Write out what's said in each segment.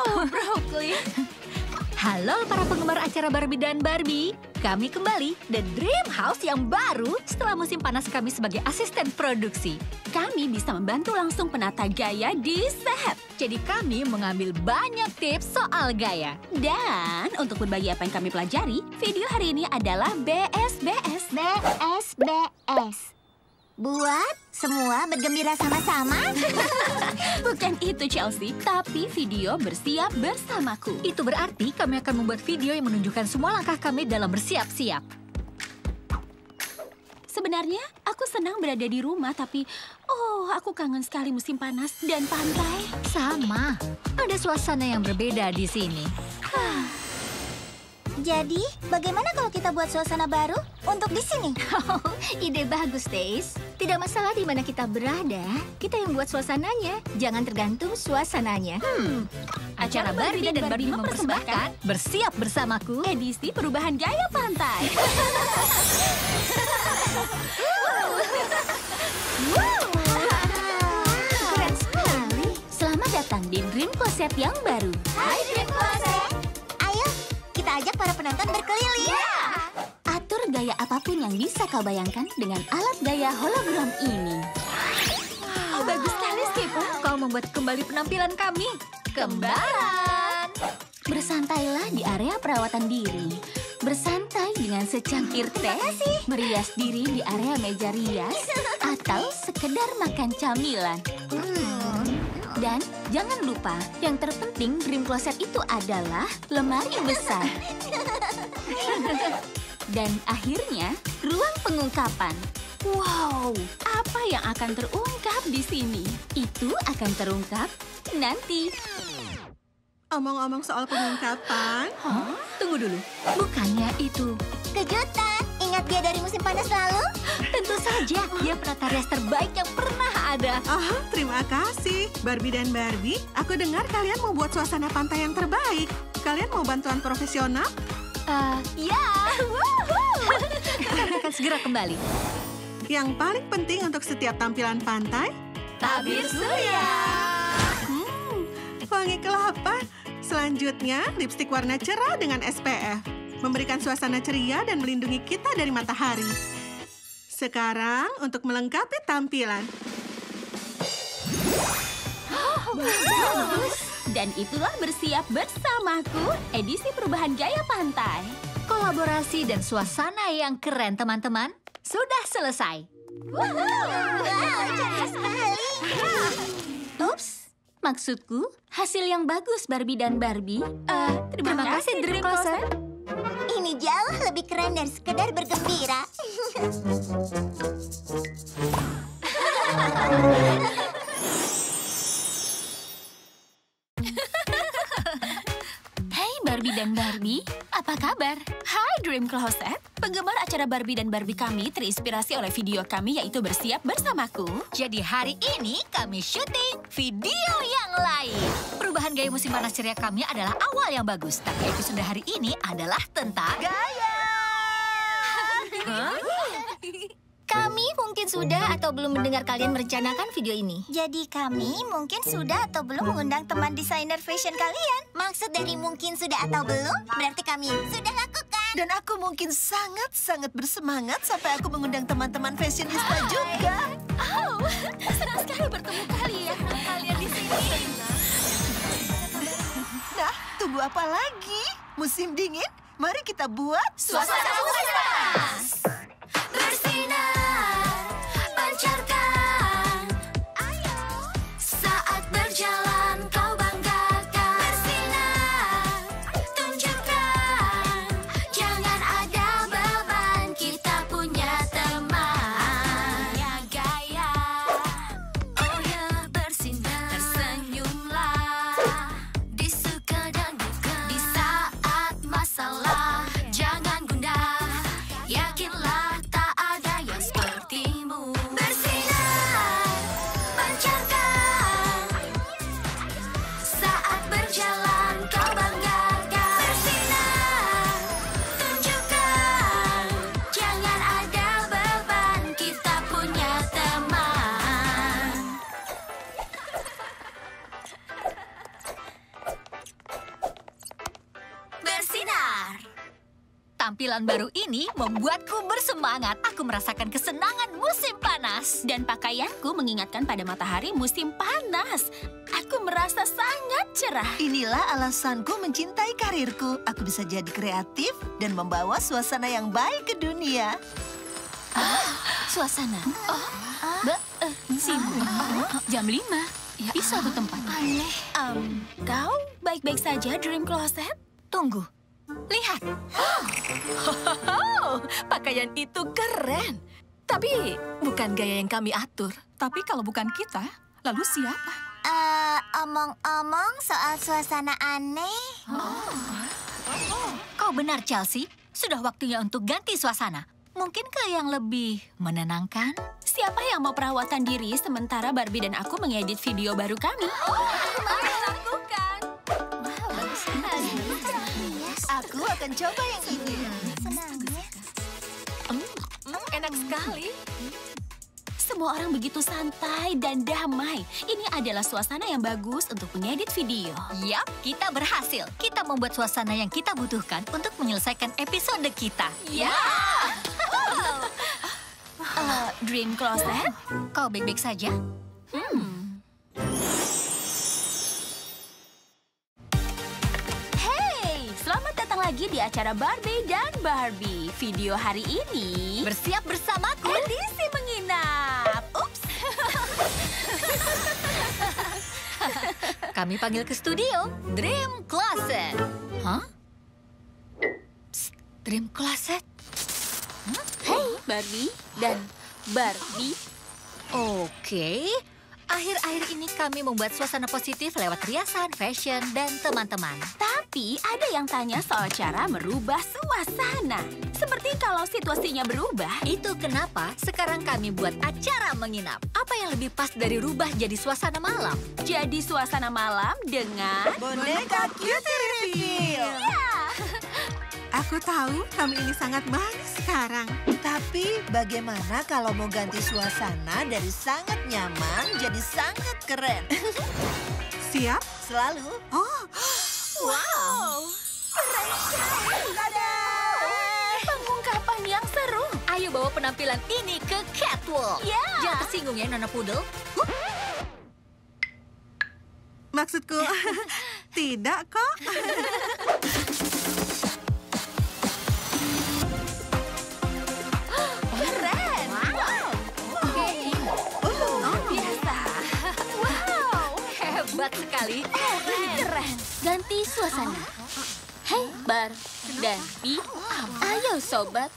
Oh, brokoli. Halo para penggemar acara Barbie dan Barbie. Kami kembali The Dream House yang baru setelah musim panas kami sebagai asisten produksi. Kami bisa membantu langsung penata gaya di set. Jadi kami mengambil banyak tips soal gaya. Dan untuk berbagi apa yang kami pelajari, video hari ini adalah BSBS. BSBS. Buat semua bergembira sama-sama. Bukan itu, Chelsea, tapi video bersiap bersamaku. Itu berarti kami akan membuat video yang menunjukkan semua langkah kami dalam bersiap-siap. Sebenarnya, aku senang berada di rumah, tapi aku kangen sekali musim panas dan pantai. Sama, ada suasana yang berbeda di sini. Jadi, bagaimana kalau kita buat suasana baru untuk di sini? Ide bagus, Stace. Tidak masalah di mana kita berada, kita yang buat suasananya. Jangan tergantung suasananya. Acara Barbie dan Barbie mempersembahkan Bersiap Bersamaku. Edisi perubahan gaya pantai. Keren sekali. Selamat datang di Dream Closet yang baru. Hai Dream Closet. Ayo, kita ajak para penonton berkeliling. Atur gaya apapun yang bisa kau bayangkan dengan alat gaya hologram ini. Bagus sekali, Skip. Kau membuat kembali penampilan kami. Kembaran. Bersantailah di area perawatan diri. Bersantai dengan secangkir teh. Merias diri di area meja rias. Atau sekedar makan camilan. Dan jangan lupa, yang terpenting Dream Closet itu adalah lemari besar. Dan akhirnya, ruang pengungkapan. Wow, apa yang akan terungkap di sini? Itu akan terungkap nanti. Omong-omong soal pengungkapan, Tunggu dulu. Bukannya itu. Kejutan. Ingat dia dari musim panas lalu? Tentu saja, dia penata rias terbaik yang pernah ada. terima kasih. Barbie dan Barbie, aku dengar kalian mau buat suasana pantai yang terbaik. Kalian mau bantuan profesional? Ya. Kami akan segera kembali. Yang paling penting untuk setiap tampilan pantai, Tabir surya. wangi kelapa. Selanjutnya, lipstik warna cerah dengan SPF. Memberikan suasana ceria dan melindungi kita dari matahari. Sekarang, untuk melengkapi tampilan. Bagus. Dan itulah Bersiap Bersamaku, edisi perubahan gaya pantai. Kolaborasi dan suasana yang keren, teman-teman. Sudah selesai. Cerdas sekali. Ups, maksudku hasil yang bagus Barbie dan Barbie. Terima kasih, Dream Closet. Ini jauh lebih keren dari sekedar bergembira. Hai Barbie dan Barbie, apa kabar? Hai Dream Closet, penggemar acara Barbie dan Barbie kami terinspirasi oleh video kami yaitu Bersiap Bersamaku. Jadi hari ini kami syuting video yang lain. Perubahan gaya musim panas ceria kami adalah awal yang bagus. Tapi episode hari ini adalah tentang gaya. Kami mungkin sudah atau belum mendengar kalian merencanakan video ini. Jadi kami mungkin sudah atau belum mengundang teman desainer fashion kalian. Maksud dari mungkin sudah atau belum, berarti kami sudah lakukan. Dan aku mungkin sangat-sangat bersemangat sampai aku mengundang teman-teman fashionista juga. Senang sekali bertemu kalian di sini. Nah, tunggu apa lagi? Musim dingin, mari kita buat Suasana panas. Bersinar, pancarkan. Ayo. Saat berjalan kau banggakan. Bersinar, tunjukkan. Jangan ada beban, kita punya teman. Ya gaya. Oh ya, bersinar. Tersenyumlah. Di suka dan duka. Di saat masalah, jangan gundah. Penampilan baru ini membuatku bersemangat. Aku merasakan kesenangan musim panas. Dan pakaianku mengingatkan pada matahari musim panas. Aku merasa sangat cerah. Inilah alasanku mencintai karirku. Aku bisa jadi kreatif dan membawa suasana yang baik ke dunia. Suasana. Sini. Jam 5. Di suatu tempat. Kau baik-baik saja, Dream Closet? Tunggu. Lihat. Pakaian itu keren. Tapi bukan gaya yang kami atur. Tapi kalau bukan kita, lalu siapa? Omong-omong soal suasana aneh. Kau benar, Chelsea. Sudah waktunya untuk ganti suasana. Mungkin ke yang lebih menenangkan? Siapa yang mau perawatan diri sementara Barbie dan aku mengedit video baru kami? Aku akan coba yang ini. Enak sekali. Semua orang begitu santai dan damai. Ini adalah suasana yang bagus untuk mengedit video. Yap, kita berhasil. Kita membuat suasana yang kita butuhkan untuk menyelesaikan episode kita. Ya! Dream Closet? Kau baik-baik saja? Hey, selamat datang lagi di acara Barbie dan Barbie. Video hari ini Bersiap bersamaku. edisi menginap. Ups. Kami panggil ke studio Dream Closet. Hah? Psst, Dream Closet? Hey, Barbie dan Barbie. Oke. Akhir-akhir ini kami membuat suasana positif lewat riasan, fashion, dan teman-teman. Tapi ada yang tanya soal cara merubah suasana. Seperti kalau situasinya berubah. Itu kenapa sekarang kami buat acara menginap. Apa yang lebih pas dari rubah jadi suasana malam? Jadi suasana malam dengan... Boneka Cutie Reveal. Aku tahu kami ini sangat bagus sekarang. Tapi bagaimana kalau mau ganti suasana dari sangat nyaman jadi sangat keren? Siap? Selalu. Oh, Wow! Keren sekali! Pengungkapan yang seru. Ayo bawa penampilan ini ke catwalk. Ya. Jangan tersinggung ya, Nona Poodle. Maksudku, tidak kok. Keren! Wow! Luar biasa. Wow! Hebat sekali. Keren! Ganti suasana. Hey, Bar dan Bi. Ayo, sobat.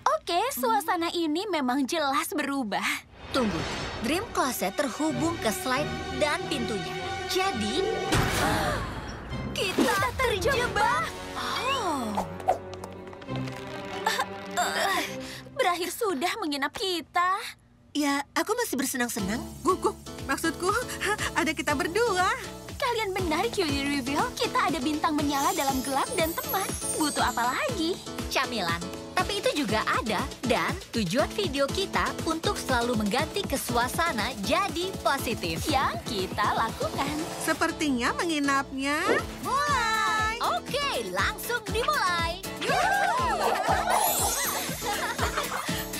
Oke, suasana ini memang jelas berubah. Tunggu, Dream Closet terhubung ke slide dan pintunya. Jadi, Kita terjebak. Berakhir sudah menginap kita. ya aku masih bersenang-senang. Gugup, maksudku ada kita berdua. Kalian benar, Cutie Reveal. Kita ada bintang menyala dalam gelap dan teman. Butuh apa lagi? camilan. Tapi itu juga ada. Dan tujuan video kita untuk selalu mengganti ke suasana jadi positif. Yang kita lakukan. Sepertinya menginapnya. Mulai! Oke, langsung dimulai.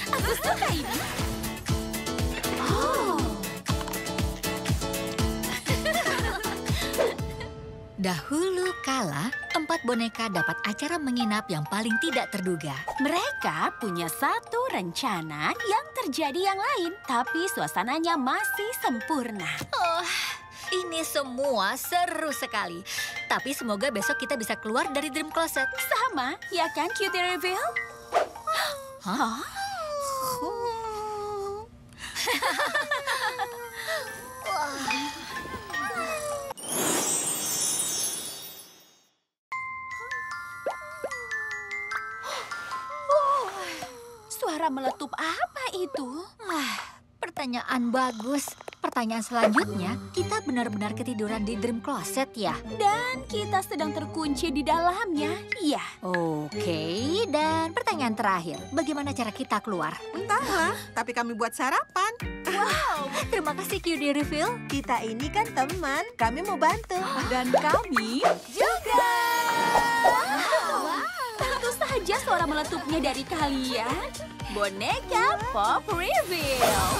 Aku suka ini. Oh. Dahulu kala, 4 boneka dapat acara menginap yang paling tidak terduga. Mereka punya satu rencana yang terjadi yang lain, tapi suasananya masih sempurna. Oh, ini semua seru sekali. Tapi semoga besok kita bisa keluar dari Dream Closet. Sama, ya kan, Cutie Reveal? Hah? Suara meletup apa itu? Pertanyaan bagus. Pertanyaan selanjutnya, kita benar-benar ketiduran di Dream Closet ya? Dan kita sedang terkunci di dalamnya, iya. Oke, dan pertanyaan terakhir, bagaimana cara kita keluar? Entahlah, tapi kami buat sarapan. Terima kasih Cutie Reveal. Kita ini kan teman, kami mau bantu. Dan kami juga. saja suara meletupnya dari kalian. Boneka Pop Reveal.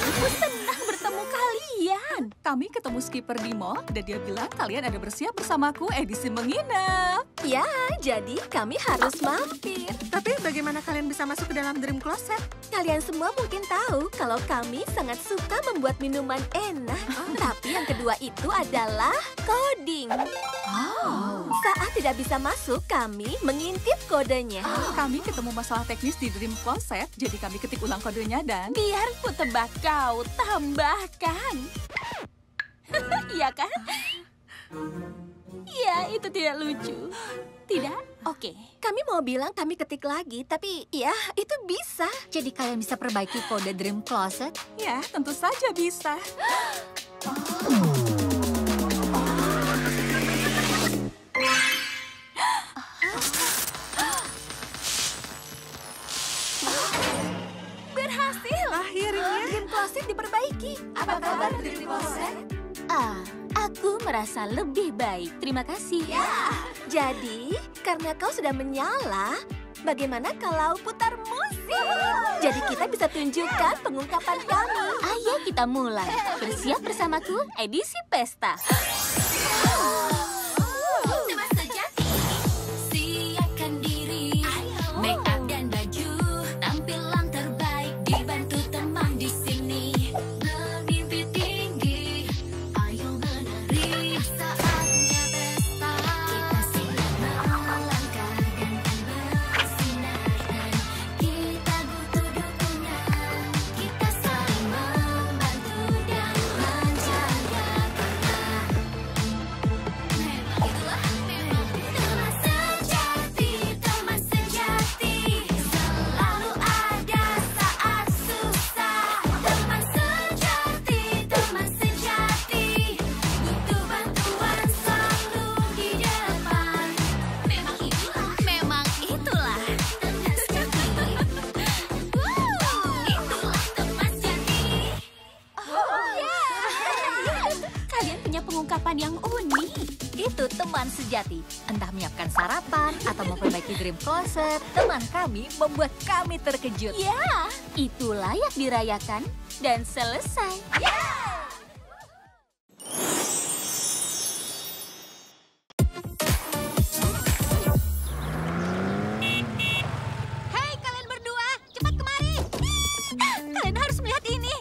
Aku senang bertemu kalian. Kami ketemu skipper di mall dan dia bilang kalian ada bersiap bersamaku edisi menginap. Ya, jadi kami harus mampir. Tapi bagaimana kalian bisa masuk ke dalam Dream Closet? Kalian semua mungkin tahu kalau kami sangat suka membuat minuman enak. Tapi yang kedua itu adalah coding. Saat tidak bisa masuk, kami mengintip kodenya. Kami ketemu masalah teknis di Dream Closet, jadi kami ketik ulang kodenya dan... Biar ku tebak kau, tambahkan. Iya kan? Ya, itu tidak lucu. Tidak? Oke. Kami mau bilang kami ketik lagi, tapi ya itu bisa. Jadi kalian bisa perbaiki kode Dream Closet? Ya, tentu saja bisa. Berhasil. Akhirnya. Dream Closet diperbaiki. Apa kabar Dream Closet? Aku merasa lebih baik. Terima kasih. Jadi, karena kau sudah menyala, bagaimana kalau putar musik? Jadi kita bisa tunjukkan pengungkapan kami. Ayo kita mulai. Bersiap bersamaku, edisi pesta. Teman sejati, siapkan diri. Make up dan baju, tampilan terbaik dibantu teman di sini. Bermimpi tinggi, ayo menari. Saatnya pesta, kita siap melangkah dan bersinar. Kita butuh dukungan, kita saling membantu dan menjaga. Teman sejati, selalu ada saat susah. Teman sejati, butuh bantuan selalu di depan. Memang itulah teman sejati. Itulah teman sejati. Kalian punya pengungkapan yang unik. Itu teman sejati. Entah menyiapkan sarapan atau memperbaiki Dream Closet, teman kami membuat kami terkejut. Ya, itu layak dirayakan dan selesai. Hei kalian berdua, cepat kemari. Kalian harus melihat ini.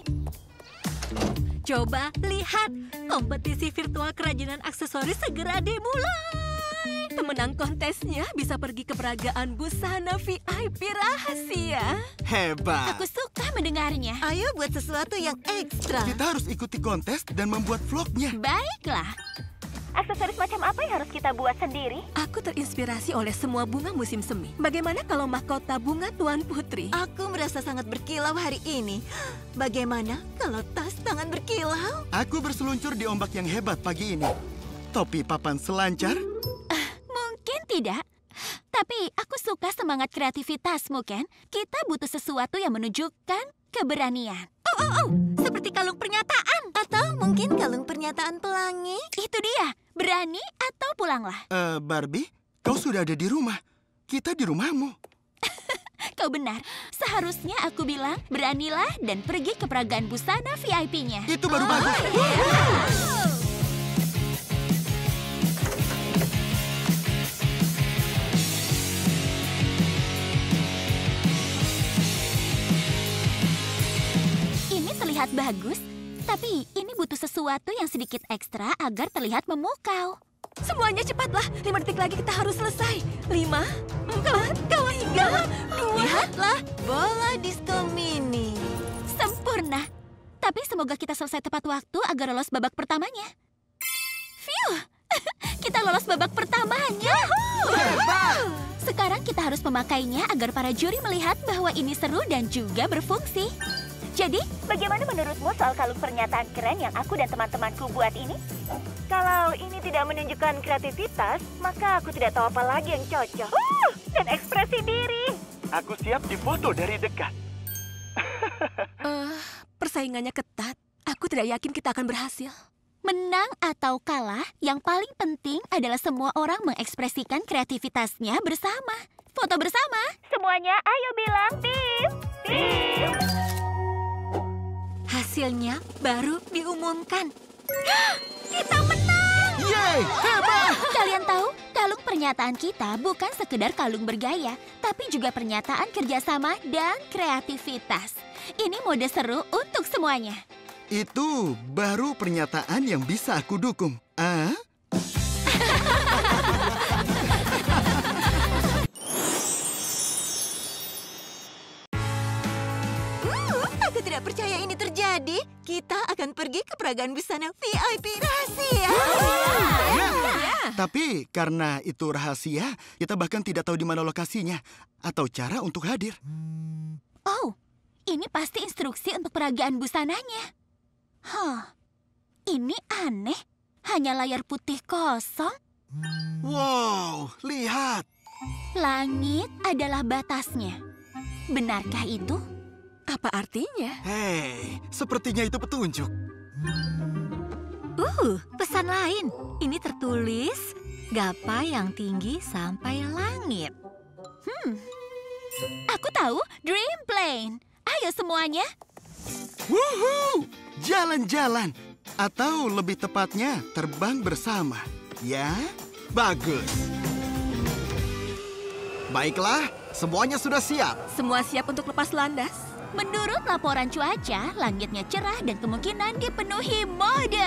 Coba lihat, kompetisi virtual kerajinan aksesoris segera dimulai. Pemenang kontesnya bisa pergi ke peragaan busana VIP rahasia. Hebat. Aku suka mendengarnya. Ayo buat sesuatu yang ekstra. Kita harus ikuti kontes dan membuat vlognya. Baiklah. Aksesoris macam apa yang harus kita buat sendiri? Aku terinspirasi oleh semua bunga musim semi. Bagaimana kalau mahkota bunga Tuan Putri? Aku merasa sangat berkilau hari ini. Bagaimana kalau tas tangan berkilau? Aku berseluncur di ombak yang hebat pagi ini. Topi papan selancar. Mungkin tidak. Tapi aku suka semangat kreativitasmu, Ken. Kita butuh sesuatu yang menunjukkan keberanian. Seperti kalung pernyataan. Atau mungkin kalung pernyataan pelangi? Itu dia. Berani atau pulanglah. Barbie, kau sudah ada di rumah. Kita di rumahmu. Kau benar. Seharusnya aku bilang beranilah dan pergi ke peragaan busana VIP-nya. Itu baru bagus. Ini terlihat bagus, tapi ini butuh sesuatu yang sedikit ekstra agar terlihat memukau. Semuanya cepatlah. 5 detik lagi kita harus selesai. 5, 4, 3, 2. Lihatlah, bola disco mini. Sempurna. Tapi semoga kita selesai tepat waktu agar lolos babak pertamanya. Phew! Kita lolos babak pertamanya. Sekarang kita harus memakainya agar para juri melihat bahwa ini seru dan juga berfungsi. Jadi, Bagaimana menurutmu soal kalung pernyataan keren yang aku dan teman-temanku buat ini? Kalau ini tidak menunjukkan kreativitas, maka aku tidak tahu apa lagi yang cocok. Dan ekspresi diri. Aku siap difoto dari dekat. Persaingannya ketat. Aku tidak yakin kita akan berhasil. menang atau kalah, yang paling penting adalah semua orang mengekspresikan kreativitasnya bersama. foto bersama. Semuanya ayo bilang tim. Tim. Hasilnya baru diumumkan. Kita menang! Yeay, hebat! Kalian tahu, kalung pernyataan kita bukan sekedar kalung bergaya, tapi juga pernyataan kerjasama dan kreativitas. Ini mode seru untuk semuanya. Itu baru pernyataan yang bisa aku dukung. Ah? Aku tidak percaya ini terjadi. Kita akan pergi ke peragaan busana VIP rahasia. Tapi karena itu rahasia, kita bahkan tidak tahu di mana lokasinya atau cara untuk hadir. Oh, ini pasti instruksi untuk peragaan busananya. Ini aneh. Hanya layar putih kosong. Wow, lihat. Langit adalah batasnya. Benarkah itu? Apa artinya? Hei, sepertinya itu petunjuk. Pesan lain. Ini tertulis, gapai yang tinggi sampai langit. Aku tahu, Dream Plane. Ayo semuanya. Wuhu! Jalan-jalan. Atau lebih tepatnya, terbang bersama. Ya? Bagus. Baiklah, semuanya sudah siap. Semua siap untuk lepas landas? Menurut laporan cuaca, langitnya cerah dan kemungkinan dipenuhi mode.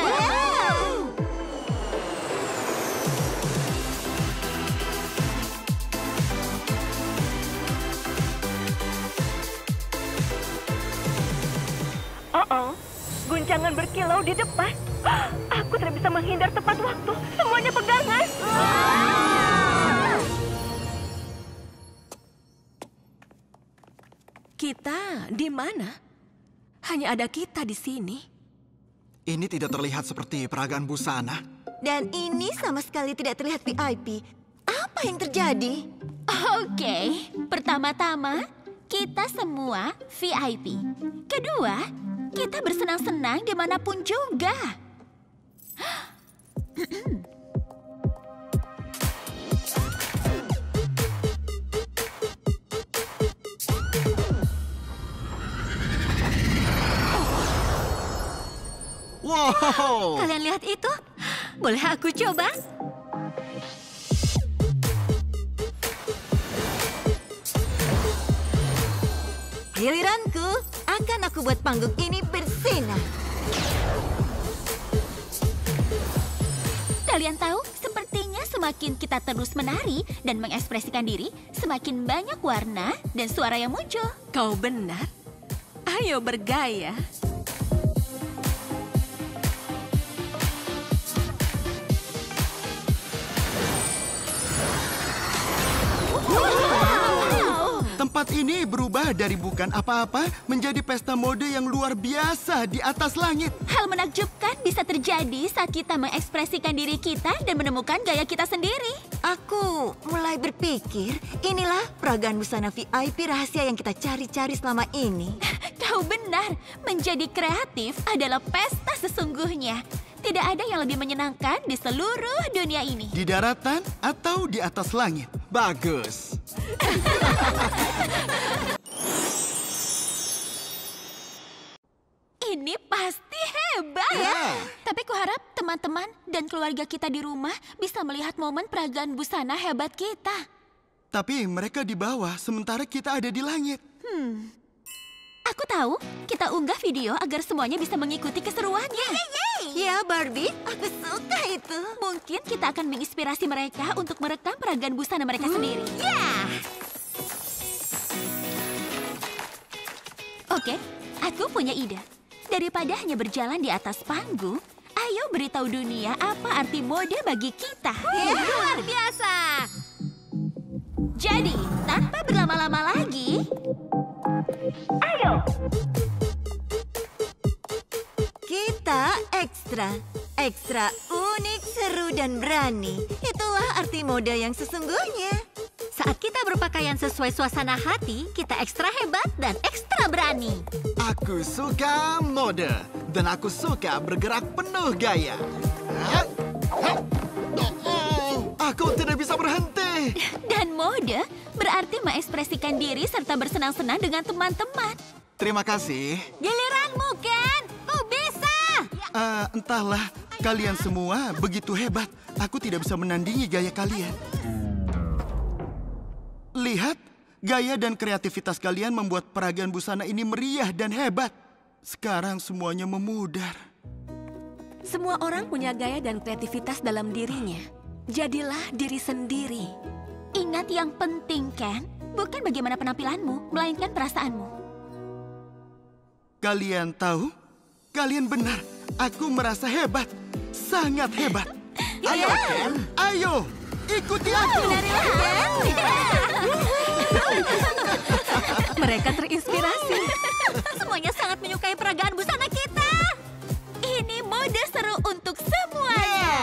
Guncangan berkilau di depan. Aku tidak bisa menghindar tepat waktu. Semuanya pegangan. Kita di mana? Hanya ada kita di sini. Ini tidak terlihat seperti peragaan busana. Dan ini sama sekali tidak terlihat VIP. Apa yang terjadi? Oke, pertama-tama kita semua VIP. Kedua, kita bersenang-senang dimanapun juga. Wow! Kalian lihat itu? Boleh aku coba? Giliranku, akan aku buat panggung ini bersinar. Kalian tahu, sepertinya semakin kita terus menari dan mengekspresikan diri, semakin banyak warna dan suara yang muncul. Kau benar. Ayo bergaya. Tempat ini berubah dari bukan apa-apa menjadi pesta mode yang luar biasa di atas langit. Hal menakjubkan bisa terjadi saat kita mengekspresikan diri kita dan menemukan gaya kita sendiri. Aku mulai berpikir, inilah peragaan busana VIP rahasia yang kita cari-cari selama ini. Kau benar, menjadi kreatif adalah pesta sesungguhnya. Tidak ada yang lebih menyenangkan di seluruh dunia ini. Di daratan atau di atas langit. Bagus. Ini pasti hebat. Tapi kuharap teman-teman dan keluarga kita di rumah bisa melihat momen peragaan busana hebat kita. Tapi mereka di bawah sementara kita ada di langit. Aku tahu, kita unggah video agar semuanya bisa mengikuti keseruannya. Ya, Barbie, aku suka itu. Mungkin kita akan menginspirasi mereka untuk merekam peragaan busana mereka sendiri. Oke, aku punya ide. Daripada hanya berjalan di atas panggung, ayo beritahu dunia apa arti mode bagi kita. Luar biasa! Jadi, tanpa berlama-lama lagi, Ayo. Kita ekstra unik, seru, dan berani. Itulah arti mode yang sesungguhnya. Saat kita berpakaian sesuai suasana hati, kita ekstra hebat dan ekstra berani. Aku suka mode dan aku suka bergerak penuh gaya. Aku tidak bisa berhenti. Dan mode berarti mengekspresikan diri serta bersenang-senang dengan teman-teman. Terima kasih. Giliranmu, Ken. Kau bisa. Entahlah, kalian semua begitu hebat. Aku tidak bisa menandingi gaya kalian. Lihat, gaya dan kreativitas kalian membuat peragaan busana ini meriah dan hebat. Sekarang semuanya memudar. Semua orang punya gaya dan kreativitas dalam dirinya. Jadilah diri sendiri. Ingat yang penting, Ken. Bukan bagaimana penampilanmu, melainkan perasaanmu. Kalian tahu? Kalian benar. Aku merasa hebat. Sangat hebat. Ayo, Ken. Ayo, ikuti aku. Mereka terinspirasi. Semuanya sangat menyukai peragaan busana kita. Ini mode seru untuk semuanya.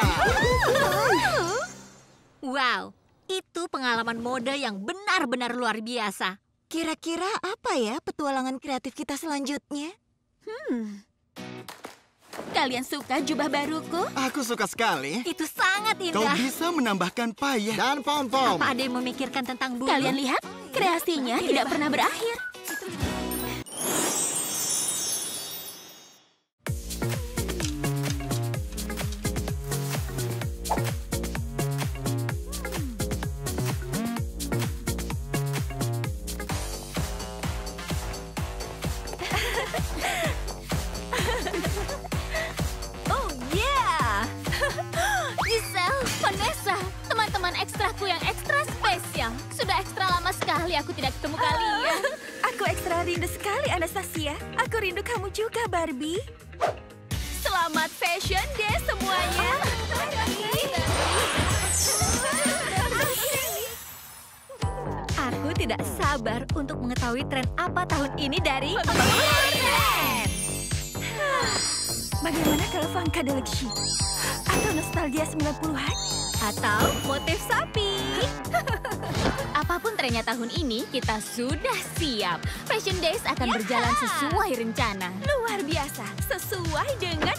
Wow, itu pengalaman mode yang benar-benar luar biasa. Kira-kira apa ya petualangan kreatif kita selanjutnya? Kalian suka jubah baruku? Aku suka sekali. Itu sangat Kau indah. bisa menambahkan payet dan pom-pom. Apa ada yang memikirkan tentang bulu? Kalian lihat, kreasinya tidak pernah berakhir. Oh, yeah! Giselle, Vanessa, teman-teman ekstraku yang ekstra spesial. Sudah ekstra lama sekali aku tidak ketemu kalian. Aku ekstra rindu sekali, Anastasia. Aku rindu kamu juga, Barbie. Selamat Fashion Day semuanya. Aku tidak sabar untuk mengetahui tren apa tahun ini dari Bagaimana kalau funkadelic chic? Atau nostalgia 90-an? atau motif sapi. Apapun trennya tahun ini, kita sudah siap. Fashion Days akan berjalan sesuai rencana. Luar biasa, sesuai dengan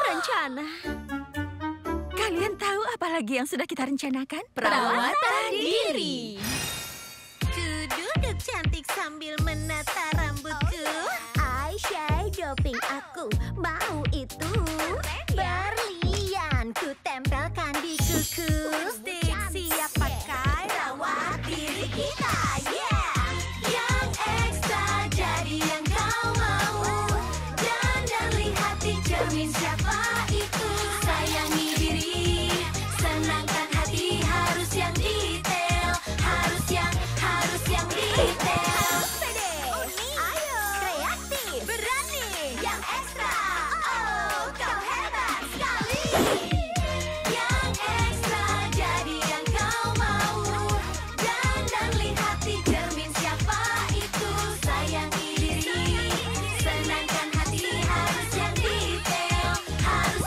rencana. Kalian tahu apa lagi yang sudah kita rencanakan? Perawatan diri. Duduk cantik sambil menata rambutku. Eyeshadow pink aku mau itu. Berlian ku tempelkan di kuku. Lipstick siap pakai rawat diri kita. Yeah, yang ekstra jadi yang kau mau. Dan lihat di cermin siapa itu. Sayangi diri, senangkan hati, harus yang detail, harus yang detail. Pede, ayo, kreatif, berani, yang ekstra. Oh, kau hebat sekali. Yang ekstra jadi yang kau mau. Dan lihat di cermin siapa itu. Sayangi diri, senangkan hati, harus yang detail, harus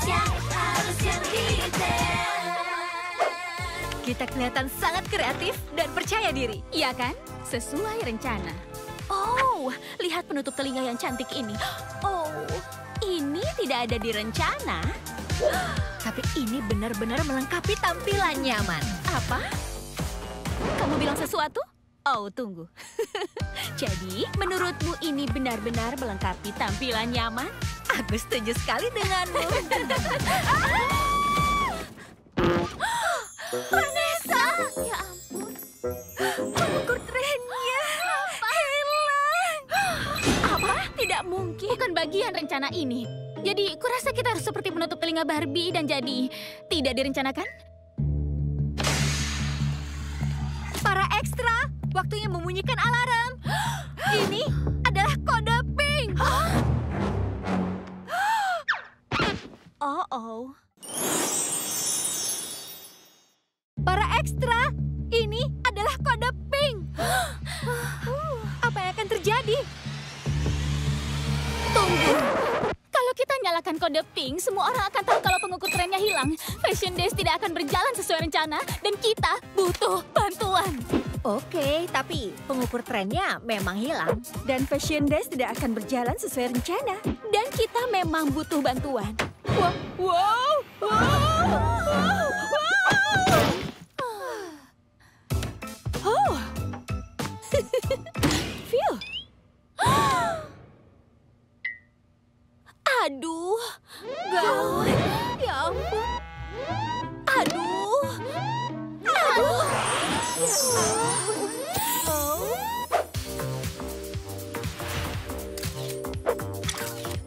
yang detail. Kita kelihatan sangat kreatif dan percaya diri. Iya kan? Sesuai rencana. Oh, lihat penutup telinga yang cantik ini. Oh, ini tidak ada di rencana. Tapi ini benar-benar melengkapi tampilan nyaman. Apa? Kamu bilang sesuatu? Oh, tunggu. Jadi, menurutmu ini benar-benar melengkapi tampilan nyaman? Aku setuju sekali denganmu. Vanessa! Ya ampun. Pengukur trennya hilang. Apa? Tidak mungkin. Bukan bagian rencana ini. Jadi, kurasa kita harus seperti penutup telinga Barbie dan jadi tidak direncanakan? Para ekstra, waktunya membunyikan alarm. Ini adalah kode pink. Oh. Para ekstra, ini adalah kode pink. Apa yang akan terjadi? Tunggu. Kalau kita nyalakan kode pink, semua orang akan tahu kalau pengukur trennya hilang. Fashion Days tidak akan berjalan sesuai rencana dan kita butuh bantuan. Oke, tapi pengukur trennya memang hilang. Dan Fashion Days tidak akan berjalan sesuai rencana. Dan kita memang butuh bantuan. Wow. Oh. Phew. Aduh, gawat. Ya ampun. Aduh. Aduh. Ya ampun. Oh.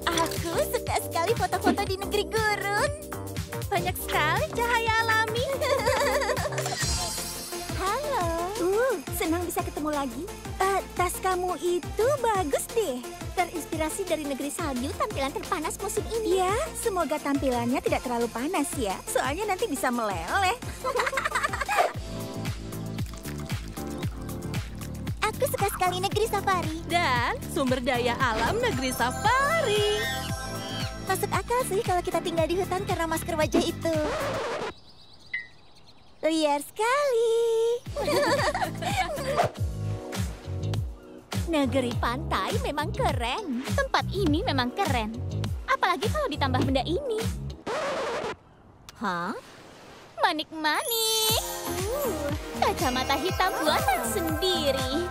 Aku suka sekali foto-foto di negeri gurun. Banyak sekali cahaya alami. Halo. Senang bisa ketemu lagi. Tas kamu itu bagus deh. Terinspirasi dari negeri salju, tampilan terpanas musim ini. Ya, semoga tampilannya tidak terlalu panas ya. Soalnya nanti bisa meleleh. Aku suka sekali negeri safari. Dan sumber daya alam negeri safari. Masuk akal sih kalau kita tinggal di hutan karena masker wajah itu. Liar sekali. Negeri pantai memang keren. Tempat ini memang keren. Apalagi kalau ditambah benda ini. Hah? Manik-manik. Kacamata hitam buatan sendiri.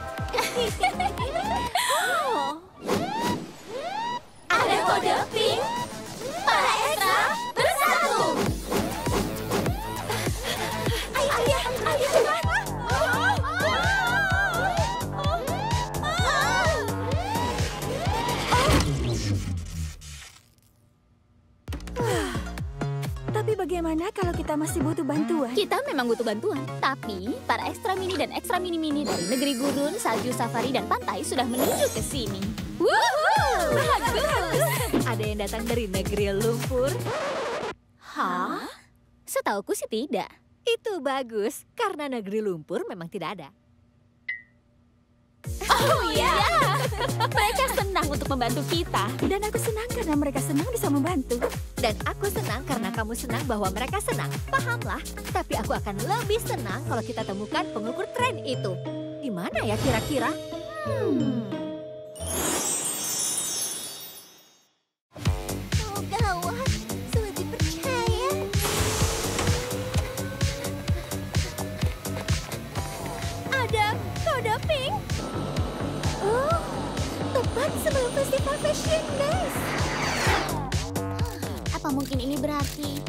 Oh. Ada kode pink. Para Extra bersatu. Ayo cepat. Tapi bagaimana kalau kita masih butuh bantuan? Kita memang butuh bantuan. Tapi para Extra Mini dan Extra Mini-Mini dari negeri gurun, salju, safari, dan pantai sudah menuju ke sini. Wuhu! Bagus! Ada yang datang dari negeri lumpur. Hah? Setauku sih tidak. Itu bagus, karena negeri lumpur memang tidak ada. Oh ya, mereka senang untuk membantu kita. Dan aku senang karena mereka senang bisa membantu. Dan aku senang karena kamu senang bahwa mereka senang. Pahamlah, tapi aku akan lebih senang kalau kita temukan pengukur tren itu. Di mana ya kira-kira? Oh gawat, sulit dipercaya. Ada kode pink. Oh, tepat sebelum festival Fashion Days. Apa mungkin ini berarti?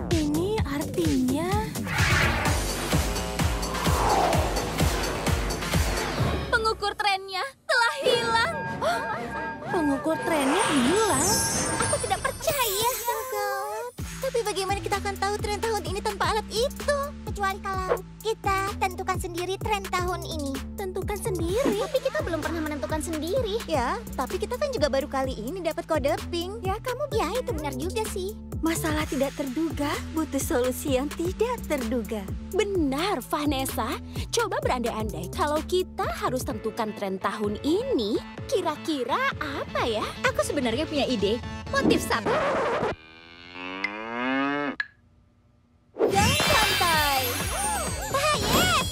Ini artinya... Pengukur trennya telah hilang. Pengukur trennya hilang. Aku tidak percaya. Tapi bagaimana kita akan tahu tren tahun ini tanpa alat itu? Kecuali kalau kita tentukan sendiri tren tahun ini. Tentukan sendiri? Tapi kita belum pernah menentukan sendiri. Ya, tapi kita kan juga baru kali ini dapat kode pink. Ya, itu benar juga sih. Masalah tidak terduga butuh solusi yang tidak terduga. Benar, Vanessa. Coba berandai-andai kalau kita harus tentukan tren tahun ini, kira-kira apa ya? Aku sebenarnya punya ide. Motif sabar. Jalan santai. Payet.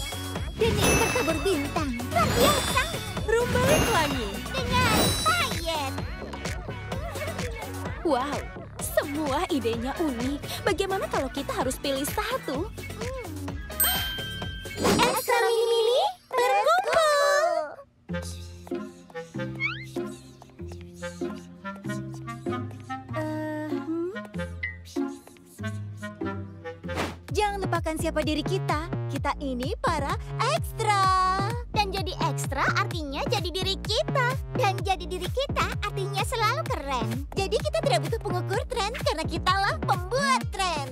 Dan ini terkabur bintang. Luar biasa. Rumbai pelangi. Dengan Payet. Wow, semua idenya unik. Bagaimana kalau kita harus pilih satu? Extra Mini-Mini berkumpul. Jangan lupakan siapa diri kita. Kita ini para ekstra. Dan jadi ekstra artinya jadi diri kita. Dan jadi diri kita artinya selalu keren. Jadi kita tidak butuh pengukur tren karena kitalah pembuat tren.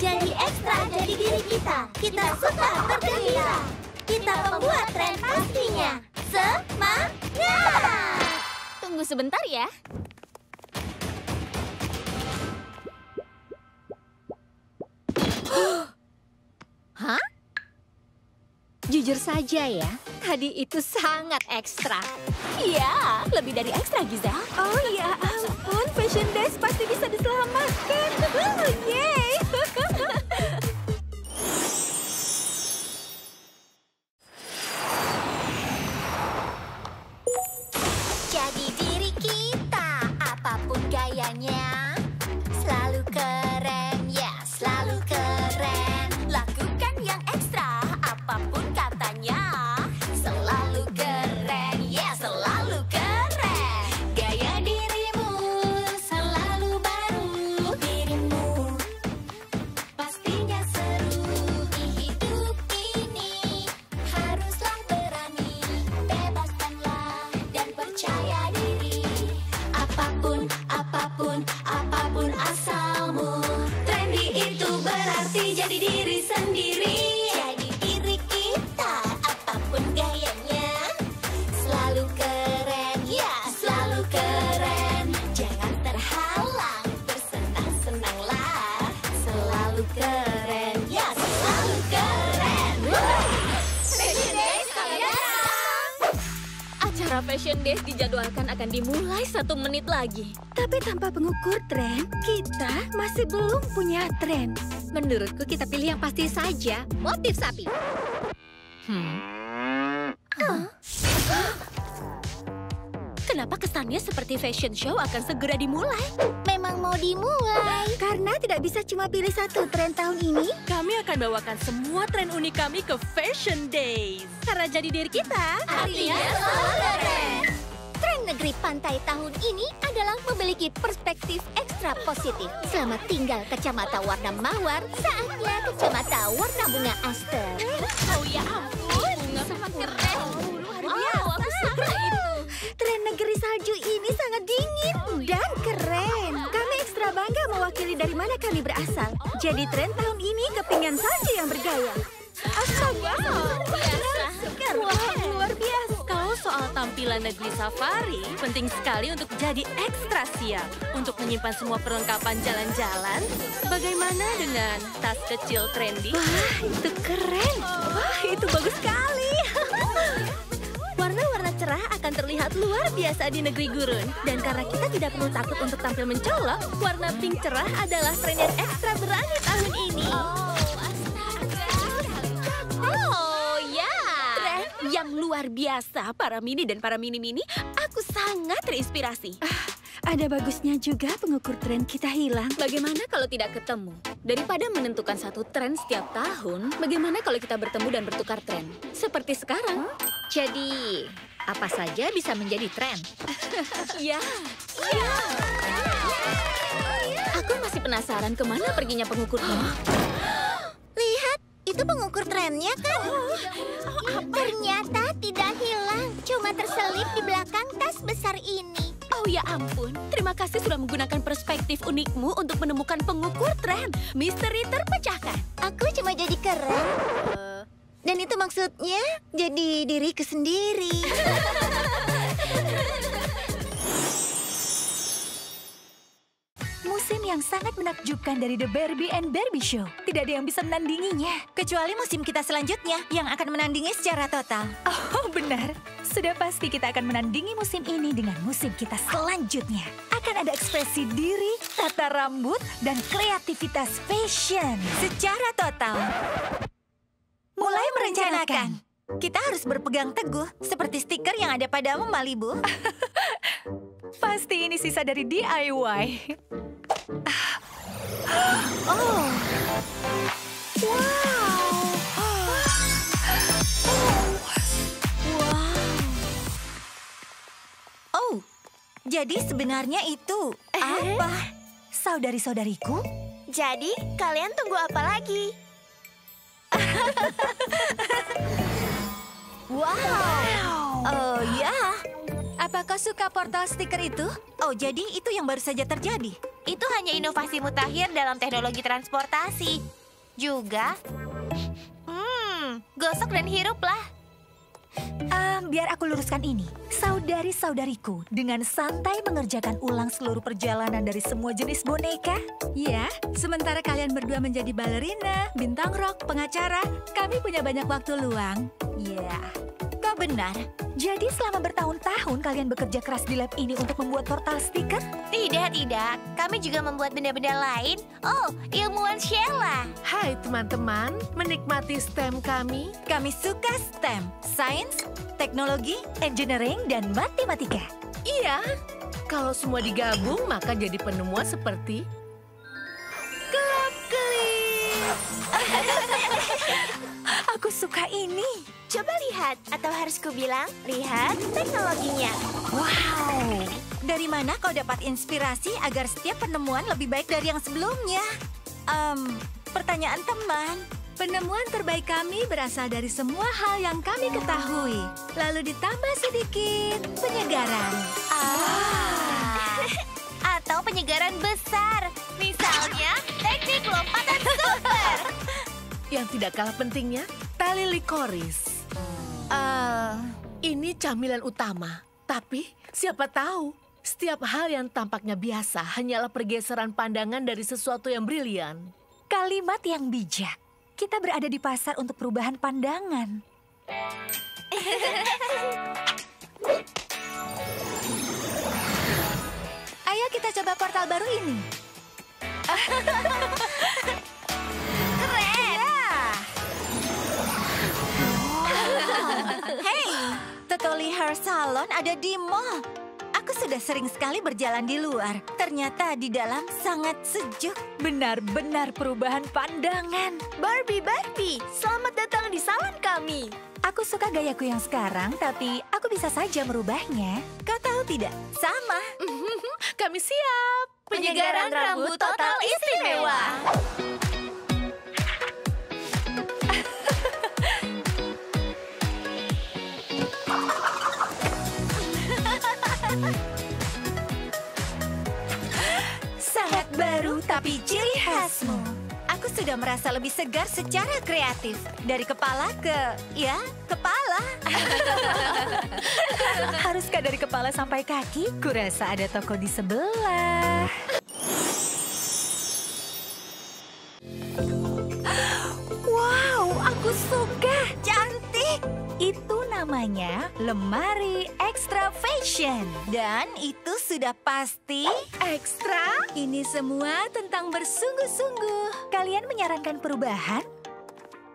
Jadi ekstra jadi diri kita. Kita suka bergembira. Kita pembuat tren pastinya. Semangat! Tunggu sebentar ya. Hah? Jujur saja ya, tadi itu sangat ekstra. Iya, lebih dari ekstra, Giza. Oh ya ampun, Fashion Days pasti bisa diselamatkan. Yeay! Jadi diri kita, apapun gayanya, selalu keren. diri. Jadi diri kita, apapun gayanya. Selalu keren, ya selalu keren. Jangan terhalang, bersenang-senanglah. Selalu keren, ya selalu keren. Fashion Day sekalian datang. Acara Fashion Days dijadwalkan akan dimulai 1 menit lagi. Tapi tanpa pengukur tren, kita masih belum punya tren. Menurutku kita pilih yang pasti saja. Motif sapi. Kenapa kesannya seperti fashion show akan segera dimulai? Memang mau dimulai. Karena tidak bisa cuma pilih satu tren tahun ini. Kami akan bawakan semua tren unik kami ke Fashion Days. Karena jadi diri kita, Artinya selalu keren. Tren negeri pantai tahun ini adalah memiliki perspektif ekstra positif. Selamat tinggal kacamata warna mawar, saatnya kacamata warna bunga aster. Oh ya ampun, sangat keren. Wow, aku suka itu. Tren negeri salju ini sangat dingin dan keren. Kami ekstra bangga mewakili dari mana kami berasal. Jadi tren tahun ini kepingan salju yang bergaya. Astaga, Luar biasa. Kalau soal tampilan negeri safari, penting sekali untuk jadi ekstra siap. Untuk menyimpan semua perlengkapan jalan-jalan, bagaimana dengan tas kecil trendy? wah itu keren. Wah itu bagus sekali. Warna-warna cerah akan terlihat luar biasa di negeri gurun. Dan karena kita tidak perlu takut untuk tampil mencolok, warna pink cerah adalah tren yang ekstra berani tahun ini. Oh ya, tren yang luar biasa. Para mini dan para mini-mini, aku sangat terinspirasi. Ada bagusnya juga pengukur tren kita hilang. Bagaimana kalau tidak ketemu? Daripada menentukan satu tren setiap tahun, bagaimana kalau kita bertemu dan bertukar tren? Seperti sekarang. Jadi, apa saja bisa menjadi tren? Ya. Aku masih penasaran kemana perginya pengukur tren. Lihat, itu pengukur trennya kan? Ternyata tidak hilang, cuma terselip di belakang tas besar ini. Oh ya ampun, terima kasih sudah menggunakan perspektif unikmu untuk menemukan pengukur tren. Misteri terpecahkan. Aku cuma jadi keren. Dan itu maksudnya jadi diriku sendiri. Musim yang sangat menakjubkan dari The Barbie and Barbie Show. Tidak ada yang bisa menandinginya. Kecuali musim kita selanjutnya yang akan menandingi secara total. Oh benar. Sudah pasti kita akan menandingi musim ini dengan musim kita selanjutnya. Akan ada ekspresi diri, tata rambut, dan kreativitas fashion secara total. Mulai merencanakan. Kita harus berpegang teguh seperti stiker yang ada padamu, Malibu. Pasti ini sisa dari DIY. Oh. Wow. Oh, jadi sebenarnya itu apa? Saudari-saudariku? Jadi, kalian tunggu apa lagi? Wow. Oh ya. Apakah suka portal stiker itu? Oh, jadi itu yang baru saja terjadi. Itu hanya inovasi mutakhir dalam teknologi transportasi. Juga, gosok dan hiruplah. Biar aku luruskan ini. Saudari-saudariku dengan santai mengerjakan ulang seluruh perjalanan dari semua jenis boneka. Ya, sementara kalian berdua menjadi balerina, bintang rock, pengacara, kami punya banyak waktu luang. Ya, kau benar. Jadi selama bertahun-tahun kalian bekerja keras di lab ini untuk membuat portal stiker? Tidak. Kami juga membuat benda-benda lain. Oh, ilmuwan Sheila. Hai teman-teman, menikmati STEM kami? Kami suka STEM, Science, Teknologi, Engineering, dan Matematika. Iya, kalau semua digabung maka jadi penemuan seperti klip-klip. Aku suka ini. Coba lihat, atau harus kubilang, lihat teknologinya. Wow, dari mana kau dapat inspirasi agar setiap penemuan lebih baik dari yang sebelumnya? Pertanyaan teman. Penemuan terbaik kami berasal dari semua hal yang kami ketahui. Lalu ditambah sedikit penyegaran. Atau penyegaran besar. Misalnya, teknik lompatan super. Yang tidak kalah pentingnya, tali likoris. Ini camilan utama. Tapi siapa tahu, setiap hal yang tampaknya biasa hanyalah pergeseran pandangan dari sesuatu yang brilian. Kalimat yang bijak. Kita berada di pasar untuk perubahan pandangan. Ayo kita coba portal baru ini. Keren! Hey, Totally Hair Salon ada di mall. Aku sudah sering sekali berjalan di luar. Ternyata di dalam sangat sejuk. Benar-benar perubahan pandangan. Barbie, selamat datang di salon kami. Aku suka gayaku yang sekarang, tapi aku bisa saja merubahnya. Kau tahu tidak? Sama. Kami siap. Penyegaran rambut total istimewa. Sangat baru tapi ciri khasmu. Aku sudah merasa lebih segar secara kreatif. Dari kepala ke... ya, kepala. Haruskah dari kepala sampai kaki? Kurasa ada toko di sebelah. Wow, aku suka. Cantik. Itu namanya lemari extra fashion. Dan itu sudah pasti ekstra. Ini semua tentang bersungguh-sungguh. Kalian menyarankan perubahan?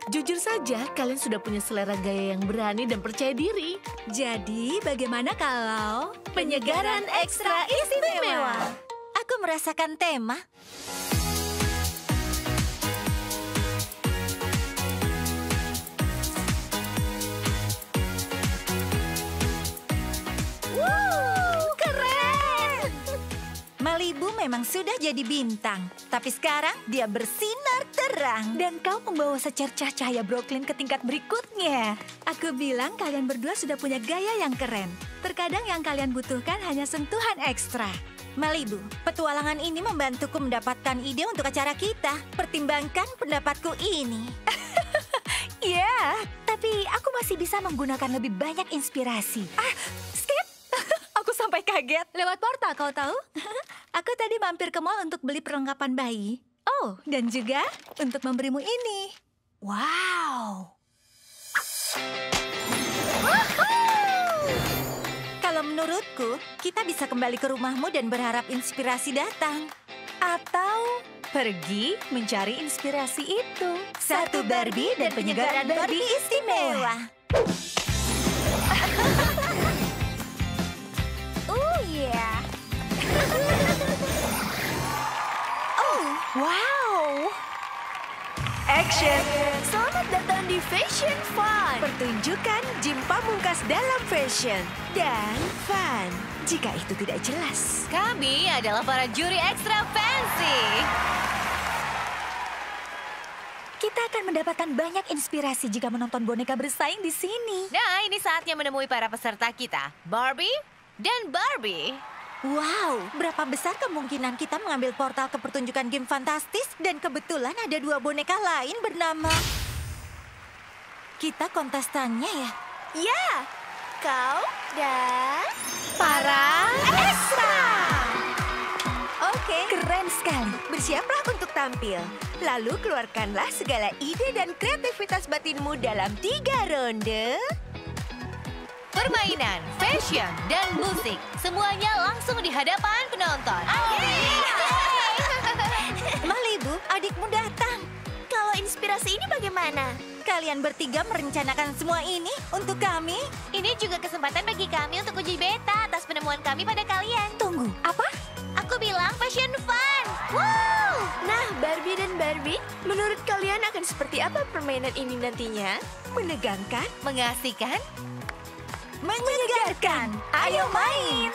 Jujur saja, kalian sudah punya selera gaya yang berani dan percaya diri. Jadi, bagaimana kalau penyegaran ekstra istimewa? Aku merasakan tema. Malibu memang sudah jadi bintang, tapi sekarang dia bersinar terang. Dan kau membawa secercah cahaya Brooklyn ke tingkat berikutnya. Aku bilang kalian berdua sudah punya gaya yang keren. Terkadang yang kalian butuhkan hanya sentuhan ekstra. Malibu, petualangan ini membantuku mendapatkan ide untuk acara kita. Pertimbangkan pendapatku ini. Ya, tapi aku masih bisa menggunakan lebih banyak inspirasi. Skip! Aku sampai kaget. Lewat portal, kau tahu? Aku tadi mampir ke mall untuk beli perlengkapan bayi. Oh, dan juga untuk memberimu ini. Wow! Kalau menurutku, kita bisa kembali ke rumahmu dan berharap inspirasi datang. Atau pergi mencari inspirasi itu. Satu Barbie dan penyegaran Barbie istimewa. Yeah. Oh, wow. Action! Selamat datang di Fashion Fun. Pertunjukan gym pamungkas dalam fashion dan fun. Jika itu tidak jelas. Kami adalah para juri extra fancy. Kita akan mendapatkan banyak inspirasi jika menonton boneka bersaing di sini. Nah, ini saatnya menemui para peserta kita, Barbie dan Barbie. Wow, berapa besar kemungkinan kita mengambil portal ke pertunjukan game fantastis dan kebetulan ada dua boneka lain bernama... Kita kontestannya ya? Ya, kau dan... para ekstra! Oke, keren sekali. Bersiaplah untuk tampil. Lalu keluarkanlah segala ide dan kreativitas batinmu dalam 3 ronde. Permainan, fashion, dan musik. Semuanya langsung di hadapan penonton. Malibu, adikmu datang. Kalau inspirasi ini bagaimana? Kalian bertiga merencanakan semua ini untuk kami? Ini juga kesempatan bagi kami untuk uji beta atas penemuan kami pada kalian. Tunggu, apa? Aku bilang fashion fun. Wow! Nah, Barbie dan Barbie, menurut kalian akan seperti apa permainan ini nantinya? Menegangkan? Mengasihkan? Menyegarkan. Ayo main.